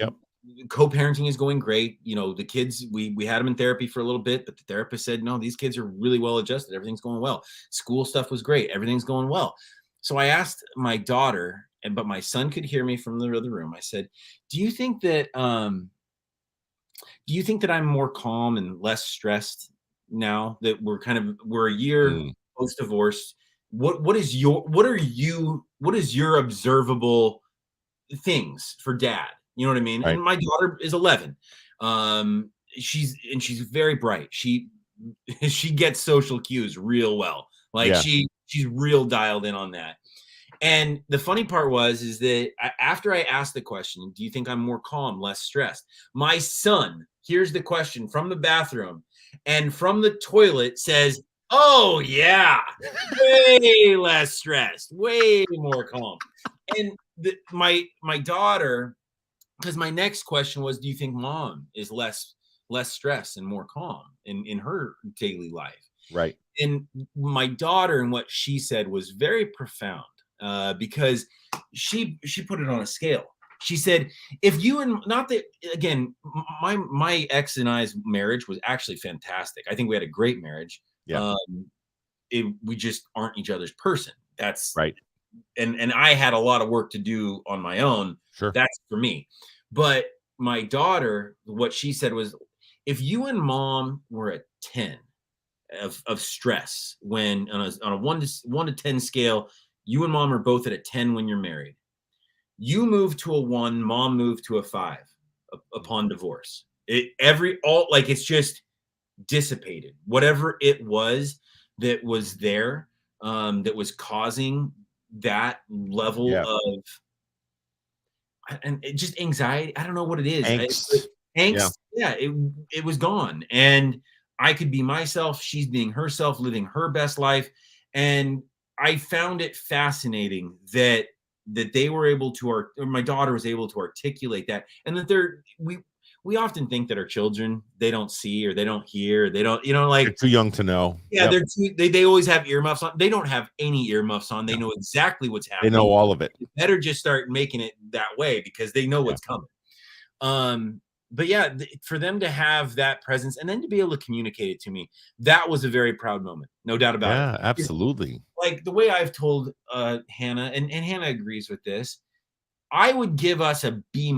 co-parenting is going great. You know, the kids, we had them in therapy for a little bit, but the therapist said, no, these kids are really well adjusted. Everything's going well. School stuff was great. Everything's going well. So I asked my daughter, but my son could hear me from the other room. I said, do you think that I'm more calm and less stressed now that we're a year post-divorce? What is your observable things for dad? You know what I mean? Right. And my daughter is 11. She's very bright. She gets social cues real well. Like she's real dialed in on that. And the funny part is that after I asked the question, do you think I'm more calm, less stressed? My son hears the question from the bathroom and from the toilet says, oh yeah, way less stressed, way more calm. And my daughter, because my next question was, do you think mom is less stressed and more calm in her daily life? Right. And my daughter, and what she said was very profound, because she put it on a scale. She said, if you and not that again, my ex and I's marriage was actually fantastic. I think we had a great marriage. Yeah. We just aren't each other's person. That's right. And I had a lot of work to do on my own. Sure. That's for me. But my daughter, what she said was, if you and mom were at 10 of stress, when on a 1 to 10 scale, you and mom are both at a 10 when you're married. You move to a 1, mom moved to a 5 upon divorce. It's just dissipated. Whatever it was that was there, that was causing that level of and just anxiety. I don't know what it is. Angst. Yeah, it was gone. And I could be myself. She's being herself, living her best life. And I found it fascinating that they were able to, or my daughter was able to articulate that. And that we often think that our children, they don't see or they don't hear, they don't, like they're too young to know. Yeah, they always have earmuffs on. They don't have any earmuffs on. They know exactly what's happening. They know all of it. You better just start making it that way because they know what's coming. But yeah, for them to have that presence and then to be able to communicate it to me, that was a very proud moment. No doubt about it. Yeah, absolutely. Like the way I've told Hannah, and Hannah agrees with this, I would give us a B-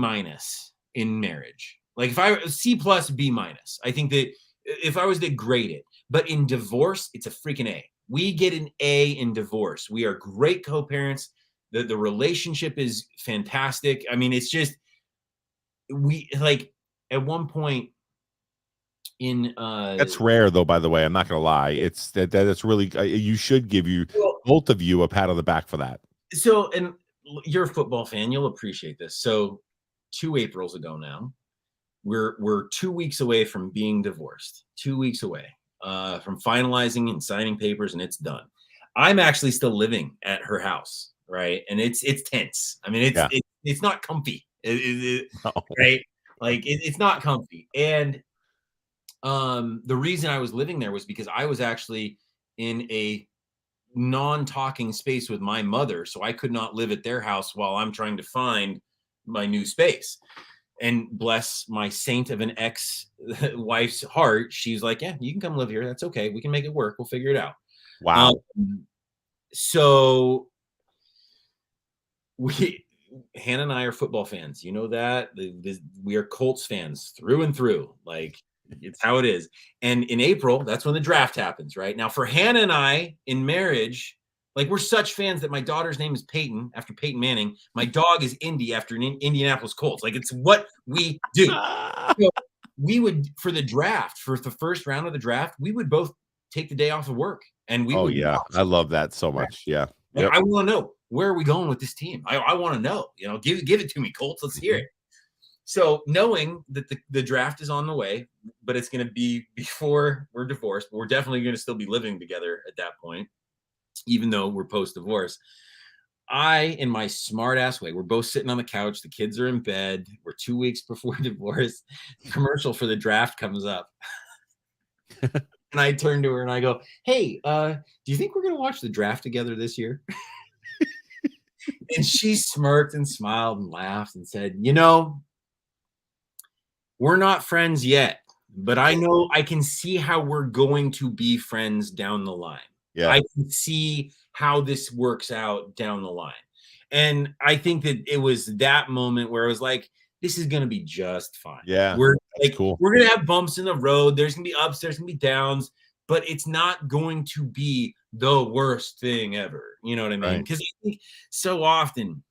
in marriage. Like if I C+, B-. I think that if I was to grade it, but in divorce, it's a freaking A. We get an A in divorce. We are great co-parents. The relationship is fantastic. I mean, it's just we like at one point in That's rare, though. By the way, I'm not gonna lie. It's that's really you should give you well, both of you a pat on the back for that. so and you're a football fan, you'll appreciate this. So 2 Aprils ago now, we're 2 weeks away from being divorced. 2 weeks away from finalizing and signing papers, and it's done. I'm actually still living at her house, right? And it's tense. I mean, Yeah. it's not comfy, No. right? Like it's not comfy. And the reason I was living there was because I was actually in a non-talking space with my mother, so I could not live at their house while I'm trying to find my new space. And bless my saint of an ex-wife's heart, she's like, "Yeah, you can come live here. That's okay. We can make it work. We'll figure it out." Wow. So we Hannah and I are football fans. You know that we are Colts fans through and through. Like it's how it is. And in April, that's when the draft happens, right? Now for Hannah and I in marriage, like we're such fans that my daughter's name is Peyton after Peyton Manning. My dog is Indy after an Indianapolis Colts. Like it's what we do. So we would for the draft, for the first round of the draft, we would both take the day off of work and we would Yeah, I love that so much. Yeah. like, Yep. I want to know where are we going with this team? I want to know. Give it to me, Colts. Let's hear it. So knowing that the draft is on the way, but it's going to be before we're divorced, but we're definitely going to still be living together at that point, even though we're post-divorce. I, in my smart ass way, we're both sitting on the couch. The kids are in bed. We're 2 weeks before divorce. Commercial for the draft comes up. And I turn to her and I go, "Hey, do you think we're going to watch the draft together this year?" And she smirked and smiled and laughed and said, "We're not friends yet, but I know I can see how we're going to be friends down the line. Yeah. I can see how this works out down the line." And I think that it was that moment where I was like, this is going to be just fine. Yeah. We're That's cool. We're going to have bumps in the road. There's going to be ups, there's going to be downs, but it's not going to be the worst thing ever. You know what I mean? Right. Because I think so often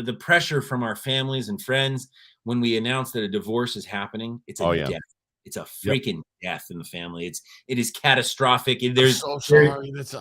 the pressure from our families and friends when we announce that a divorce is happening, it's a death. It's a freaking death in the family. It is catastrophic. There's I'm so sorry. That's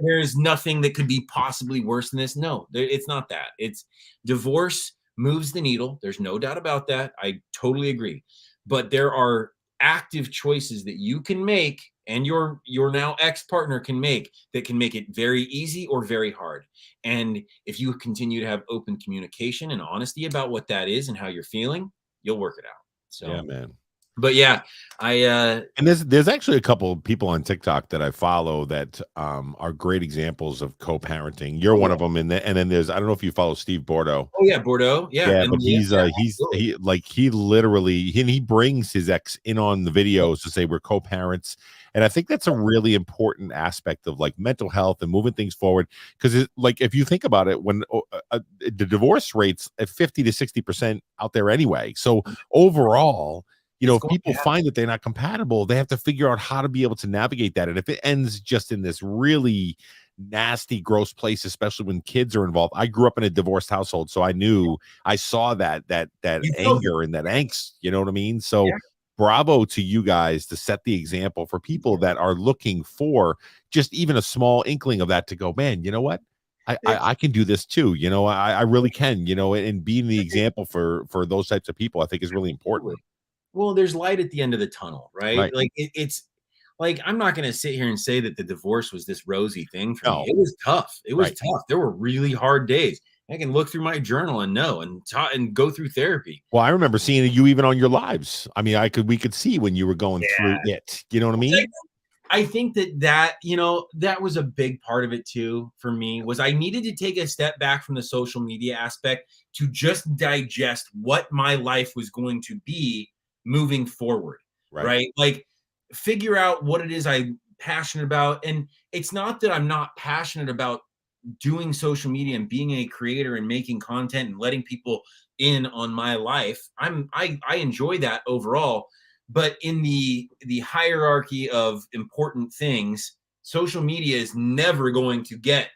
there's nothing that could be possibly worse than this. No, it's not that. It's divorce moves the needle. There's no doubt about that. I totally agree. But there are active choices that you can make and your now ex-partner can make that can make it very easy or very hard. And if you continue to have open communication and honesty about what that is and how you're feeling, you'll work it out. So yeah, man. But yeah, and there's actually a couple of people on TikTok that I follow that are great examples of co-parenting. You're one of them, and then there's I don't know if you follow Steve Bordeaux. Oh yeah, Bordeaux. Yeah, but he literally he brings his ex in on the videos to say we're co-parents, and I think that's a really important aspect of like mental health and moving things forward. Because like if you think about it, when the divorce rates at 50 to 60% out there anyway, so overall. If people find that they're not compatible, they have to figure out how to be able to navigate that. And if it ends just in this really nasty, gross place, especially when kids are involved. I grew up in a divorced household, so I saw that anger and that angst. You know what I mean? So bravo to you guys to set the example for people that are looking for just even a small inkling of that to go, man, you know what? I can do this too. I really can, and being the example for those types of people, I think is really important. Well, there's light at the end of the tunnel, right? Like it's like I'm not going to sit here and say that the divorce was this rosy thing for me. It was tough. It was tough. There were really hard days. I can look through my journal and know and go through therapy. Well, I remember seeing you even on your lives. I mean, we could see when you were going through it. You know what I mean? I think that that was a big part of it too for me was I needed to take a step back from the social media aspect to just digest what my life was going to be moving forward, right? Like figure out what it is I'm passionate about. And it's not that I'm not passionate about doing social media and being a creator and making content and letting people in on my life. I enjoy that overall, but in the hierarchy of important things, social media is never going to get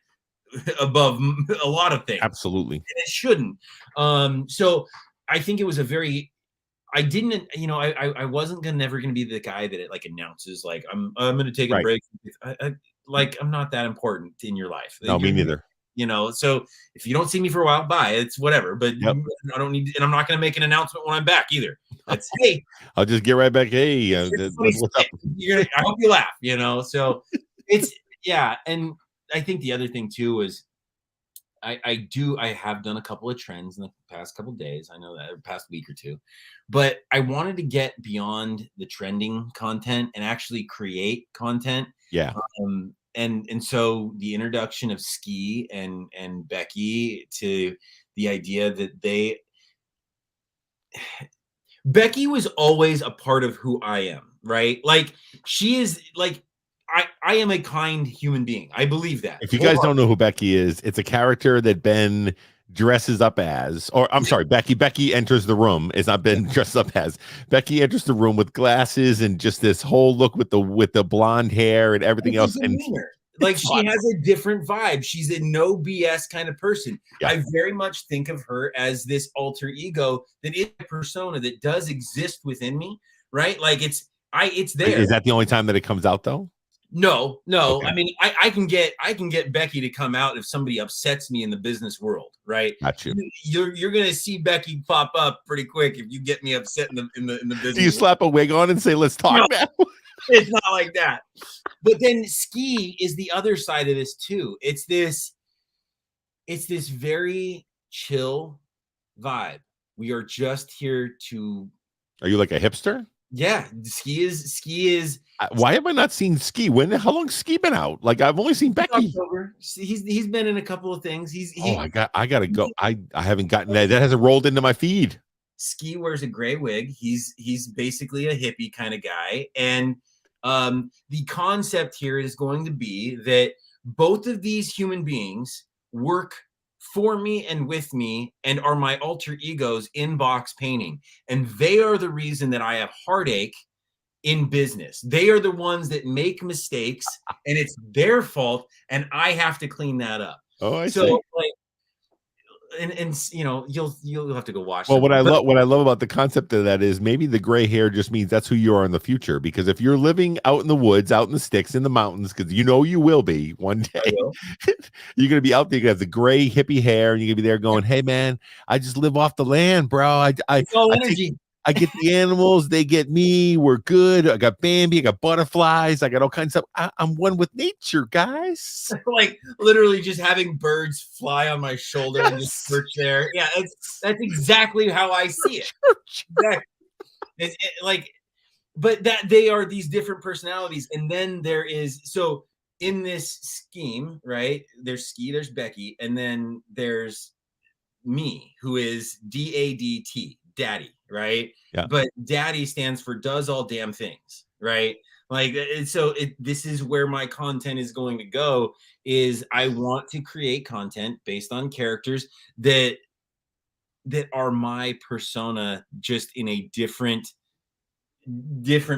above a lot of things. Absolutely. And it shouldn't. So I think it was a very, I didn't, you know, I wasn't never gonna be the guy that it like announces like I'm gonna take a Right. break. Like I'm not that important in your life. No, me neither. You know, so if you don't see me for a while, bye. It's whatever. But Yep. I don't need, and I'm not gonna make an announcement when I'm back either. That's hey, I'll just get right back. Hey, what's up? I hope you laugh. You know, so it's yeah, and I think the other thing too is I have done a couple of trends in the past couple of days. I know that, or past week or two, but I wanted to get beyond the trending content and actually create content. Yeah. And so the introduction of Ski and Becky to the idea that Becky was always a part of who I am, right? Like she is like I am a kind human being. I believe that. If you guys don't know who Becky is, it's a character that Ben dresses up as, or I'm sorry, Becky enters the room. It's not Ben dressed up as. Becky enters the room with glasses and just this whole look with the blonde hair and everything else. And like she has a different vibe. She's a no BS kind of person. Yeah. I very much think of her as this alter ego that is a persona that does exist within me, right? Like it's there. Is that the only time that it comes out though? No. Okay. I mean, I can get Becky to come out if somebody upsets me in the business world, right? Got you. You're gonna see Becky pop up pretty quick if you get me upset in the business. Do you slap a wig on and say, "Let's talk now"? It's not like that. But then Ski is the other side of this too. It's this very chill vibe. We are just here to. Are you like a hipster? Yeah, Ski is. Why have I not seen Ski? How long Ski been out? Like I've only seen Becky. October. He's been in a couple of things. I gotta go. I haven't gotten that. That hasn't rolled into my feed. Ski wears a gray wig. He's basically a hippie kind of guy, and the concept here is going to be that both of these human beings work for me and with me and are my alter egos in box painting. And they are the reason that I have heartache in business. They are the ones that make mistakes and it's their fault. And I have to clean that up. Oh, I see. Like, and you know, you'll have to go watch. Well, what I love about the concept of that is maybe the gray hair just means that's who you are in the future. Because if you're living out in the woods, out in the sticks, in the mountains, because you know you will be one day, you're gonna be out there. You have the gray hippie hair, and you're gonna be there going, "Hey, man, I just live off the land, bro. It's all energy." I get the animals, they get me. We're good. I got Bambi, I got butterflies, I got all kinds of stuff. I'm one with nature, guys. Like literally just having birds fly on my shoulder and just perch there. Yeah, that's exactly how I see it. Exactly. Like, but that they are these different personalities, and then there is so in this scheme, right? There's Ski, there's Becky, and then there's me, who is DADT, Daddy. Right. Yeah. But Daddy stands for does all damn things. Right. Like, this is where my content is going to go is I want to create content based on characters that are my persona, just in a different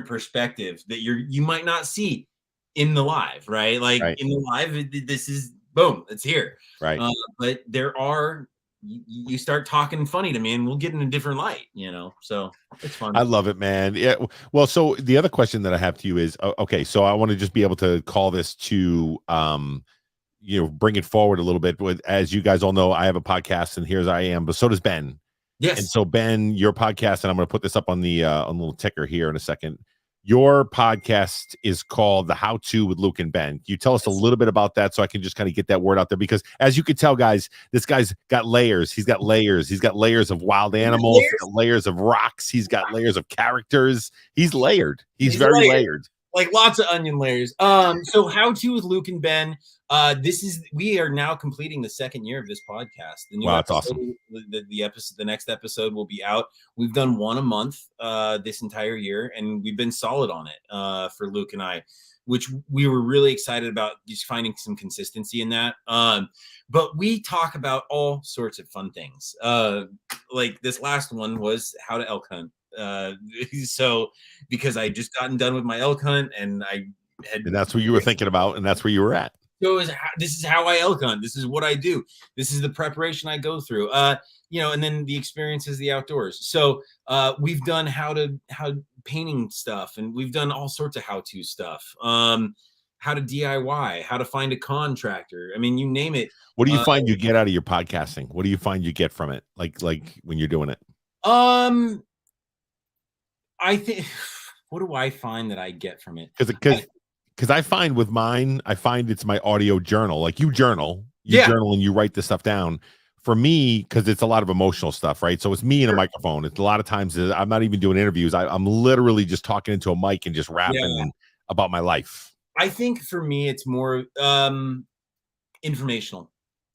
perspective that you might not see in the live. Right. Like in the live, this is boom, it's here. Right. But there are, you start talking funny to me and we'll get in a different light, you know, so it's fun. I love it, man. Yeah. Well, so the other question that I have to you is, okay, so I want to just be able to call this to, bring it forward a little bit with, as you guys all know, I have a podcast and here's I am, but so does Ben. Yes. And so Ben, your podcast, and I'm going to put this up on the little ticker here in a second. Your podcast is called The How To with Luke and Ben. Can you tell us a little bit about that so I can just kind of get that word out there? Because as you can tell, guys, this guy's got layers. He's got layers. He's got layers of wild animals, layers of rocks. He's got layers of characters. He's layered. He's very layered. Like lots of onion layers. So How To with Luke and Ben. We are now completing the second year of this podcast. The new that's awesome. The next episode will be out. We've done one a month this entire year, and we've been solid on it for Luke and I, which we were really excited about, just finding some consistency in that. But we talk about all sorts of fun things. Like this last one was how to elk hunt. So because I just gotten done with my elk hunt and and that's what you were thinking about, and that's where you were at. So this is how I elk hunt. This is what I do. This is the preparation I go through. And then the experience is the outdoors. So we've done how painting stuff, and we've done all sorts of how-to stuff. How to DIY, how to find a contractor. I mean, you name it. What do you find you get out of your podcasting? What do you find you get from it? Like when you're doing it? I think, what do I find that I get from it? Because I find with mine, I find it's my audio journal. Like you journal and you write this stuff down. For me, because it's a lot of emotional stuff, right? So it's me and a microphone. It's a lot of times I'm not even doing interviews. I'm literally just talking into a mic and just rapping about my life. I think for me, it's more informational.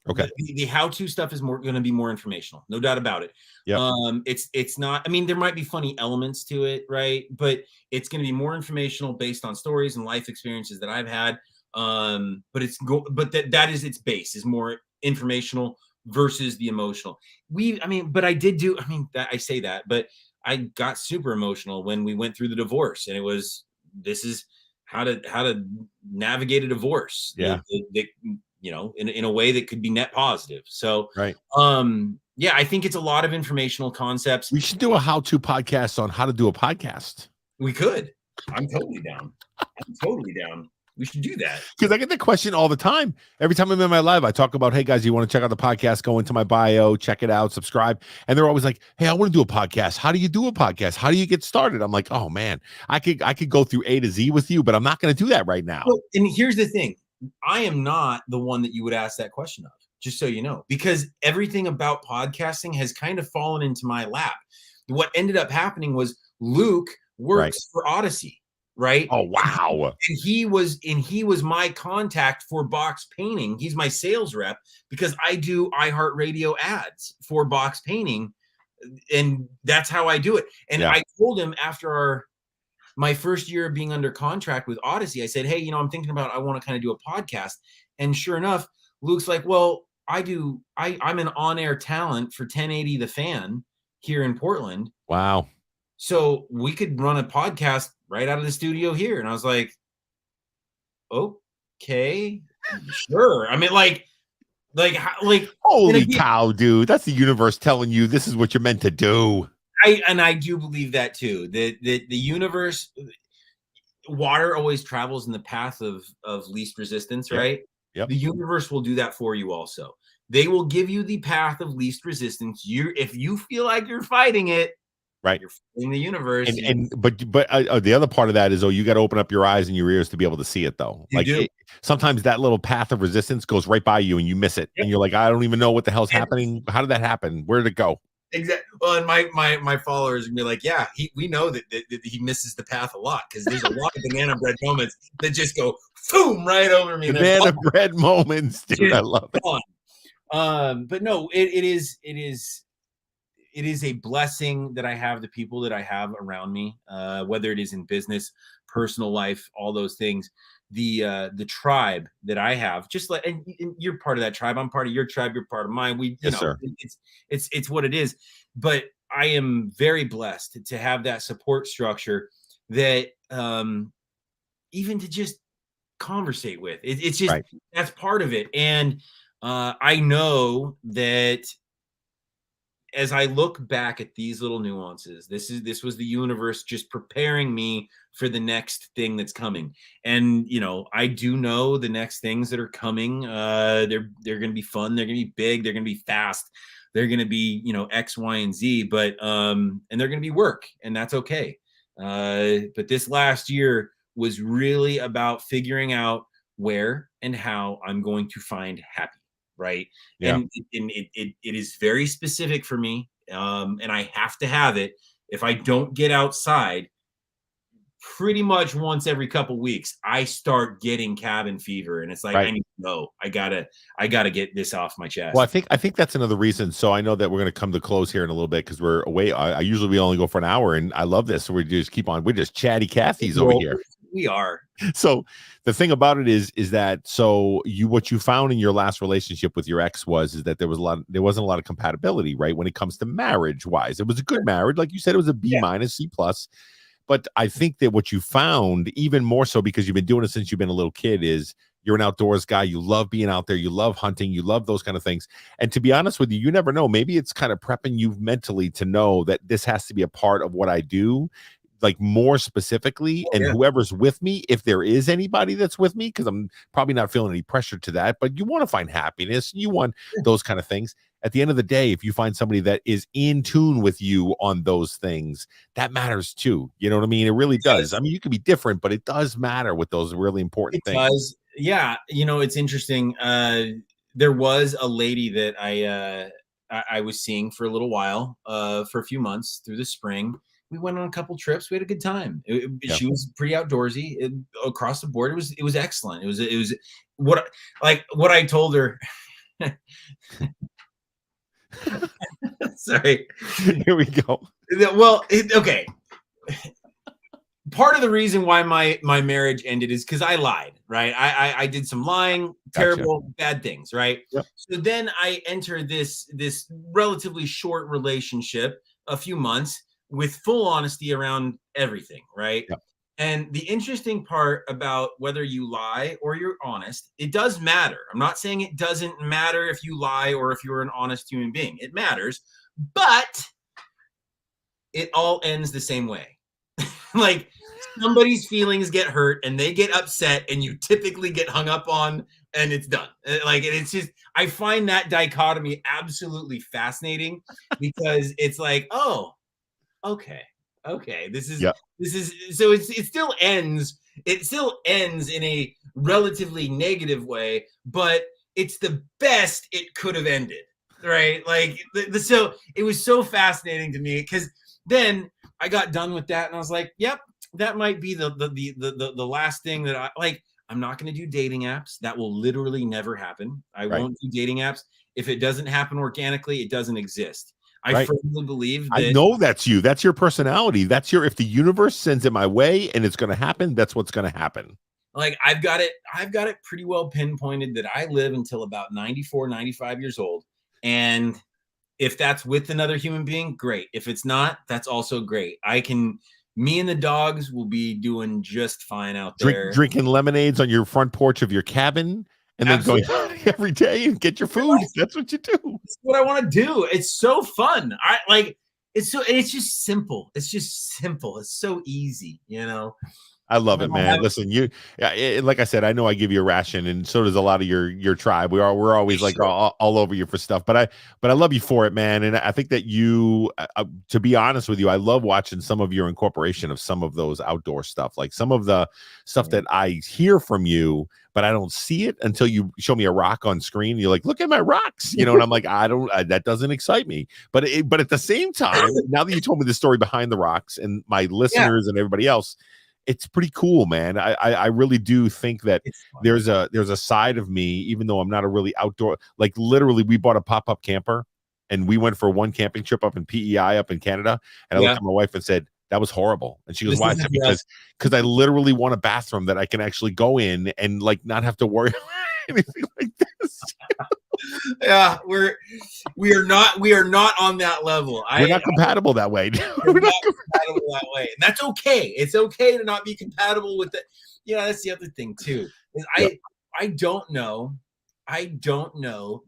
Okay. The how-to stuff is going to be more informational, no doubt about it. Yeah. It's not. I mean, there might be funny elements to it, right? But it's going to be more informational based on stories and life experiences that I've had. But that is its base, is more informational versus the emotional. But I did do. I mean, I say that, but I got super emotional when we went through the divorce, and this is how to navigate a divorce. Yeah. In a way that could be net positive. So, right. I think it's a lot of informational concepts. We should do a how-to podcast on how to do a podcast. We could. I'm totally down. We should do that. Because I get the question all the time. Every time I'm in my live, I talk about, hey guys, you want to check out the podcast? Go into my bio, check it out, subscribe. And they're always like, hey, I want to do a podcast. How do you do a podcast? How do you get started? I'm like, oh man, I could go through A to Z with you, but I'm not going to do that right now. Well, and here's the thing. I am not the one that you would ask that question of, just so you know, because everything about podcasting has kind of fallen into my lap. What ended up happening was Luke works for Odyssey, right? Oh, wow. And he was my contact for Box Painting. He's my sales rep because I do iHeartRadio ads for Box Painting, and that's how I do it. And I told him after my first year of being under contract with Odyssey, I said, hey, I want to kind of do a podcast. And sure enough, Luke's like, well, I'm an on-air talent for 1080 The Fan here in Portland. Wow. So we could run a podcast right out of the studio here. And I was like, okay, sure. I mean, like, holy cow, dude. That's the universe telling you this is what you're meant to do. I do believe that too. The universe, water always travels in the path of least resistance, right? Yep. The universe will do that for you also. They will give you the path of least resistance. If you feel like you're fighting it, right, you're fighting the universe. But the other part of that is, you got to open up your eyes and your ears to be able to see it, though. Sometimes that little path of resistance goes right by you and you miss it, and you're like, I don't even know what the hell's happening. How did that happen? Where did it go? Exactly. Well, and my followers can be like, yeah, we know that he misses the path a lot, because there's a lot of banana bread moments that just go boom right over me. Banana bread moments, dude. I love it. But no, it is a blessing that I have the people that I have around me, whether it is in business, personal life, all those things. The tribe that I have, just like, and you're part of that tribe. I'm part of your tribe. You're part of mine. Sir. It's what it is. But I am very blessed to have that support structure that, even to just conversate with. It's just that's part of it. And I know that as I look back at these little nuances, this was the universe just preparing me for the next thing that's coming. And I do know the next things that are coming. They're going to be fun. They're going to be big. They're going to be fast. They're going to be X, Y, and Z. But and they're going to be work, and that's okay. But this last year was really about figuring out where and how I'm going to find happy. Right. Yeah. And it is very specific for me. And I have to have it. If I don't get outside, pretty much once every couple weeks, I start getting cabin fever. And it's like, I need to know. I gotta get this off my chest. Well, I think that's another reason. So I know that we're going to come to close here in a little bit, because we're away. We only go for an hour, and I love this. So we just keep on. We're just chatty Cathy's over here. We are. So the thing about it is that what you found in your last relationship with your ex is that there wasn't a lot of compatibility, right? When it comes to marriage wise, it was a good marriage. Like you said, it was a B minus, C plus. But I think that what you found, even more so because you've been doing it since you've been a little kid, is You're an outdoors guy. You love being out there. You love hunting. You love those kind of things. And to be honest with you, you never know. Maybe it's kind of prepping you mentally to know that this has to be a part of what I do, like more specifically. And whoever's with me, if there is anybody that's with me, because I'm probably not feeling any pressure to that, but you want to find happiness. You want those kind of things. At the end of the day, if you find somebody that is in tune with you on those things, that matters too. You know what I mean? It really does. I mean, you can be different, but it does matter with those really important things. Does. Yeah. You know, it's interesting. There was a lady that I was seeing for a little while, for a few months through the spring. We went on a couple trips. We had a good time. She was pretty outdoorsy across the board. It was excellent. It was what I told her. Sorry. Here we go. Well, okay. Part of the reason why my marriage ended is because I lied, right? I did some lying, terrible, bad things, right? Yep. So then I enter this relatively short relationship, a few months, with full honesty around everything, right? Yep. And the interesting part about whether you lie or you're honest, it does matter. I'm not saying it doesn't matter if you lie or if you're an honest human being. It matters, but it all ends the same way. Like somebody's feelings get hurt and they get upset and you typically get hung up on and it's done. Like, it's just, I find that dichotomy absolutely fascinating because it's like, oh, okay. This is so it still ends in a relatively negative way, but it's the best it could have ended, right? Like so it was so fascinating to me because then I got done with that and I was like, yep, that might be the last thing that I like. I'm not going to do dating apps. That will literally never happen. I won't do dating apps. If it doesn't happen organically, it doesn't exist. I firmly believe that. I know that's you. That's your personality. That's if the universe sends it my way and it's going to happen, that's what's going to happen. Like I've got it pretty well pinpointed that I live until about 94, 95 years old. And if that's with another human being, great. If it's not, that's also great. Me and the dogs will be doing just fine out there. Drinking lemonades on your front porch of your cabin. And then going every day and get your food. That's what you do. That's what I want to do. It's so fun. It's just simple. It's just simple. It's so easy, you know. I love it, man. Listen, like I said, I know I give you a ration, and so does a lot of your tribe. We're always like all over you for stuff, but I love you for it, man. And I think that you, to be honest with you, I love watching some of your incorporation of some of those outdoor stuff, like some of the stuff that I hear from you, but I don't see it until you show me a rock on screen. You're like, look at my rocks, you know, and I'm like, that doesn't excite me. But at the same time, now that you told me the story behind the rocks and my listeners and everybody else, it's pretty cool, man. I really do think that there's a side of me, even though I'm not a really outdoor, like literally we bought a pop-up camper and we went for one camping trip up in PEI up in Canada. And I looked at my wife and said, that was horrible. And she goes, why? I said, because I literally want a bathroom that I can actually go in and like not have to worry about anything like this. Yeah, we are not on that level. We're not compatible that way. We're not compatible that way. And that's okay. It's okay to not be compatible with it. Yeah, that's the other thing too. I don't know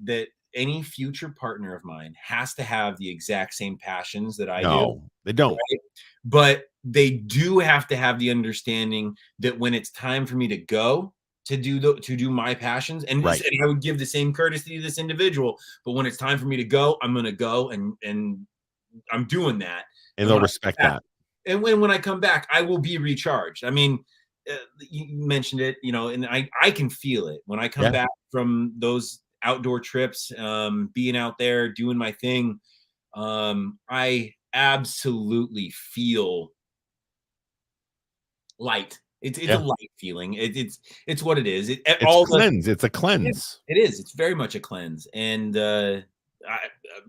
that any future partner of mine has to have the exact same passions that I do. No, they don't. Right? But they do have to have the understanding that when it's time for me to go to do my passions, and I would give the same courtesy to this individual, but when it's time for me to go, I'm going to go and I'm doing that. And they'll respect that. And when I come back, I will be recharged. I mean, you mentioned it, you know, and I can feel it when I come back from those outdoor trips, being out there doing my thing. I absolutely feel light. It's a light feeling. It's what it is. It's a cleanse. It's a cleanse. It is. It's very much a cleanse. And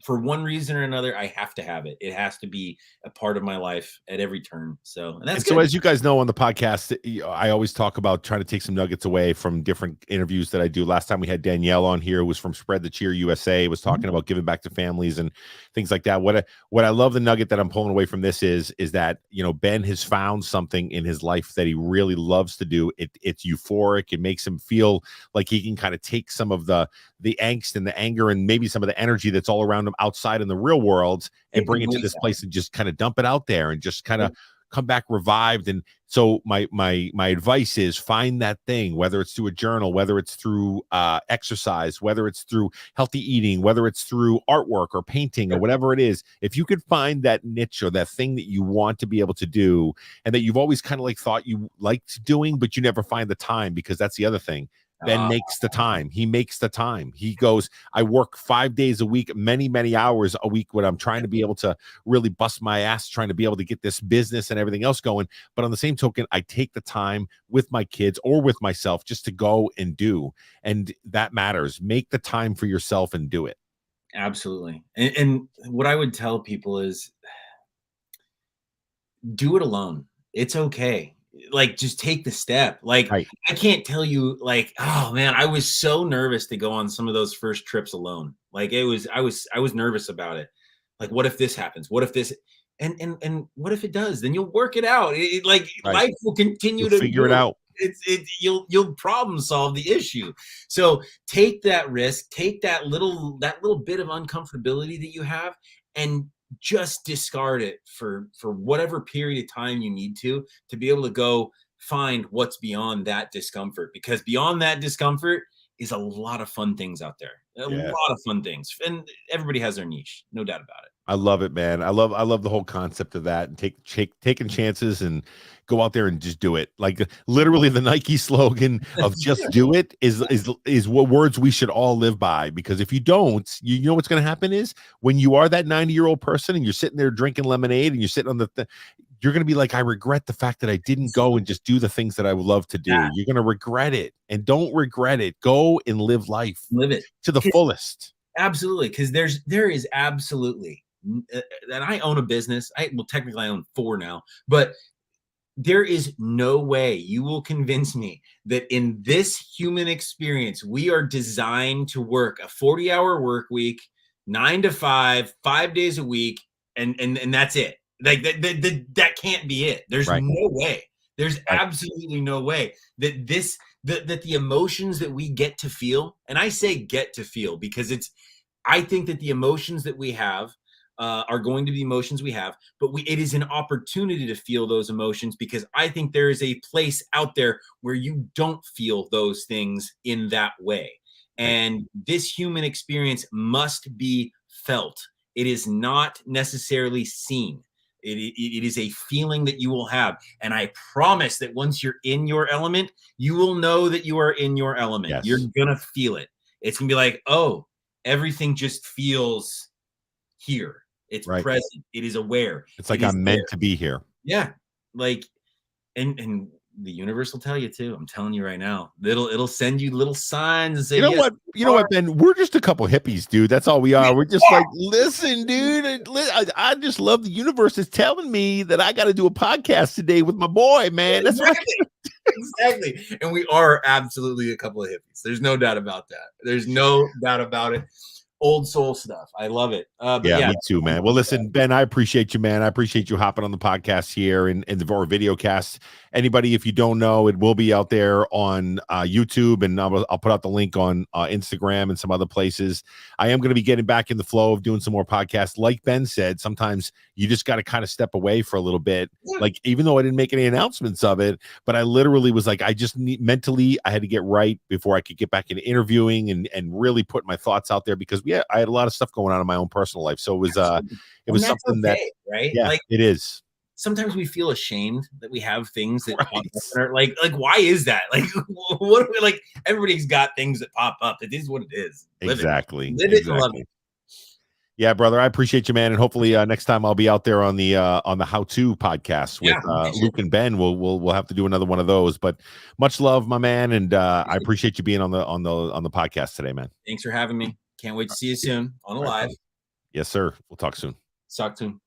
for one reason or another, I have to have it. It has to be a part of my life at every turn. So, and that's And good. so, as you guys know on the podcast, I always talk about trying to take some nuggets away from different interviews that I do. Last time we had Danielle on here, who was from Spread the Cheer USA, was talking about giving back to families and things like that. What I love, the nugget that I'm pulling away from this is that, you know, Ben has found something in his life that he really loves to do. It's euphoric. It makes him feel like he can kind of take some of the angst and the anger and maybe some of the energy that's all around him outside in the real world and bring it to this place and just kind of dump it out there and just kind of come back revived. And so my advice is find that thing, whether it's through a journal, whether it's through exercise, whether it's through healthy eating, whether it's through artwork or painting or whatever it is. If you could find that niche or that thing that you want to be able to do and that you've always kind of like thought you liked doing, but you never find the time, because that's the other thing. Ben makes the time. He makes the time. He goes, I work 5 days a week, many, many hours a week when I'm trying to be able to really bust my ass, trying to be able to get this business and everything else going. But on the same token, I take the time with my kids or with myself just to go and do. And that matters. Make the time for yourself and do it. Absolutely. And what I would tell people is do it alone. It's okay. Like, just take the step. Like, right. I can't tell you, like, oh man, I was so nervous to go on some of those first trips alone. Like, I was nervous about it. Like, what if this happens? What if this, and what if it does? Then you'll work it out. Life will continue to figure it out. You'll problem solve the issue. So take that risk, take that little bit of uncomfortability that you have, and just discard it for whatever period of time you need to be able to go find what's beyond that discomfort, because beyond that discomfort is a lot of fun things out there. A lot of fun things, and everybody has their niche, no doubt about it. I love it, man. I love the whole concept of that, and taking chances and go out there and just do it. Like, literally the Nike slogan of just do it is what words we should all live by, because if you don't, you know what's going to happen is when you are that 90-year-old person and you're sitting there drinking lemonade and you're sitting on you're going to be like, I regret the fact that I didn't go and just do the things that I would love to do. Yeah. You're going to regret it, and don't regret it. Go and live life. Live it to the fullest. Absolutely. Because there is absolutely, and I own a business. Technically I own 4 now, but there is no way you will convince me that in this human experience, we are designed to work a 40-hour work week, 9 to 5, 5 days a week. And that's it. Like that can't be it. There's no way. There's absolutely no way that that the emotions that we get to feel, and I say get to feel because I think that the emotions that we have are going to be emotions we have, but it is an opportunity to feel those emotions, because I think there is a place out there where you don't feel those things in that way. And this human experience must be felt. It is not necessarily seen. It is a feeling that you will have. And I promise that once you're in your element, you will know that you are in your element. Yes. You're going to feel it. It's going to be like, oh, everything just feels here. It's present. It is aware. It's like I'm meant to be here. Yeah. Like, and the universe will tell you too. I'm telling you right now. It'll send you little signs and say, you know what, Ben? We're just a couple hippies, dude. That's all we are. We're just like, listen, dude. I just love the universe is telling me that I got to do a podcast today with my boy, man. That's exactly. And we are absolutely a couple of hippies. There's no doubt about that. There's no doubt about it. Old soul stuff. I love it. Yeah, me too, man. Well, listen, Ben, I appreciate you, man. I appreciate you hopping on the podcast here and the video cast. Anybody, if you don't know, it will be out there on YouTube, and I'll put out the link on Instagram and some other places. I am going to be getting back in the flow of doing some more podcasts. Like Ben said, sometimes you just got to kind of step away for a little bit. Yeah. Like, even though I didn't make any announcements of it, but I literally was like, I just mentally, I had to get right before I could get back into interviewing and really put my thoughts out there, because I had a lot of stuff going on in my own personal life. So it was something that, right? Yeah, like, it is. Sometimes we feel ashamed that we have things that pop up are like why is that? Like, what are we, like, everybody's got things that pop up. It is what it is. Exactly. Live it and love it. Yeah, brother, I appreciate you, man. And hopefully next time I'll be out there on the how-to podcast with Luke and Ben. We'll have to do another one of those. But much love, my man, and I appreciate you being on the podcast today, man. Thanks for having me. Can't wait to see you soon on a live. Yes, sir. We'll talk soon. Talk soon.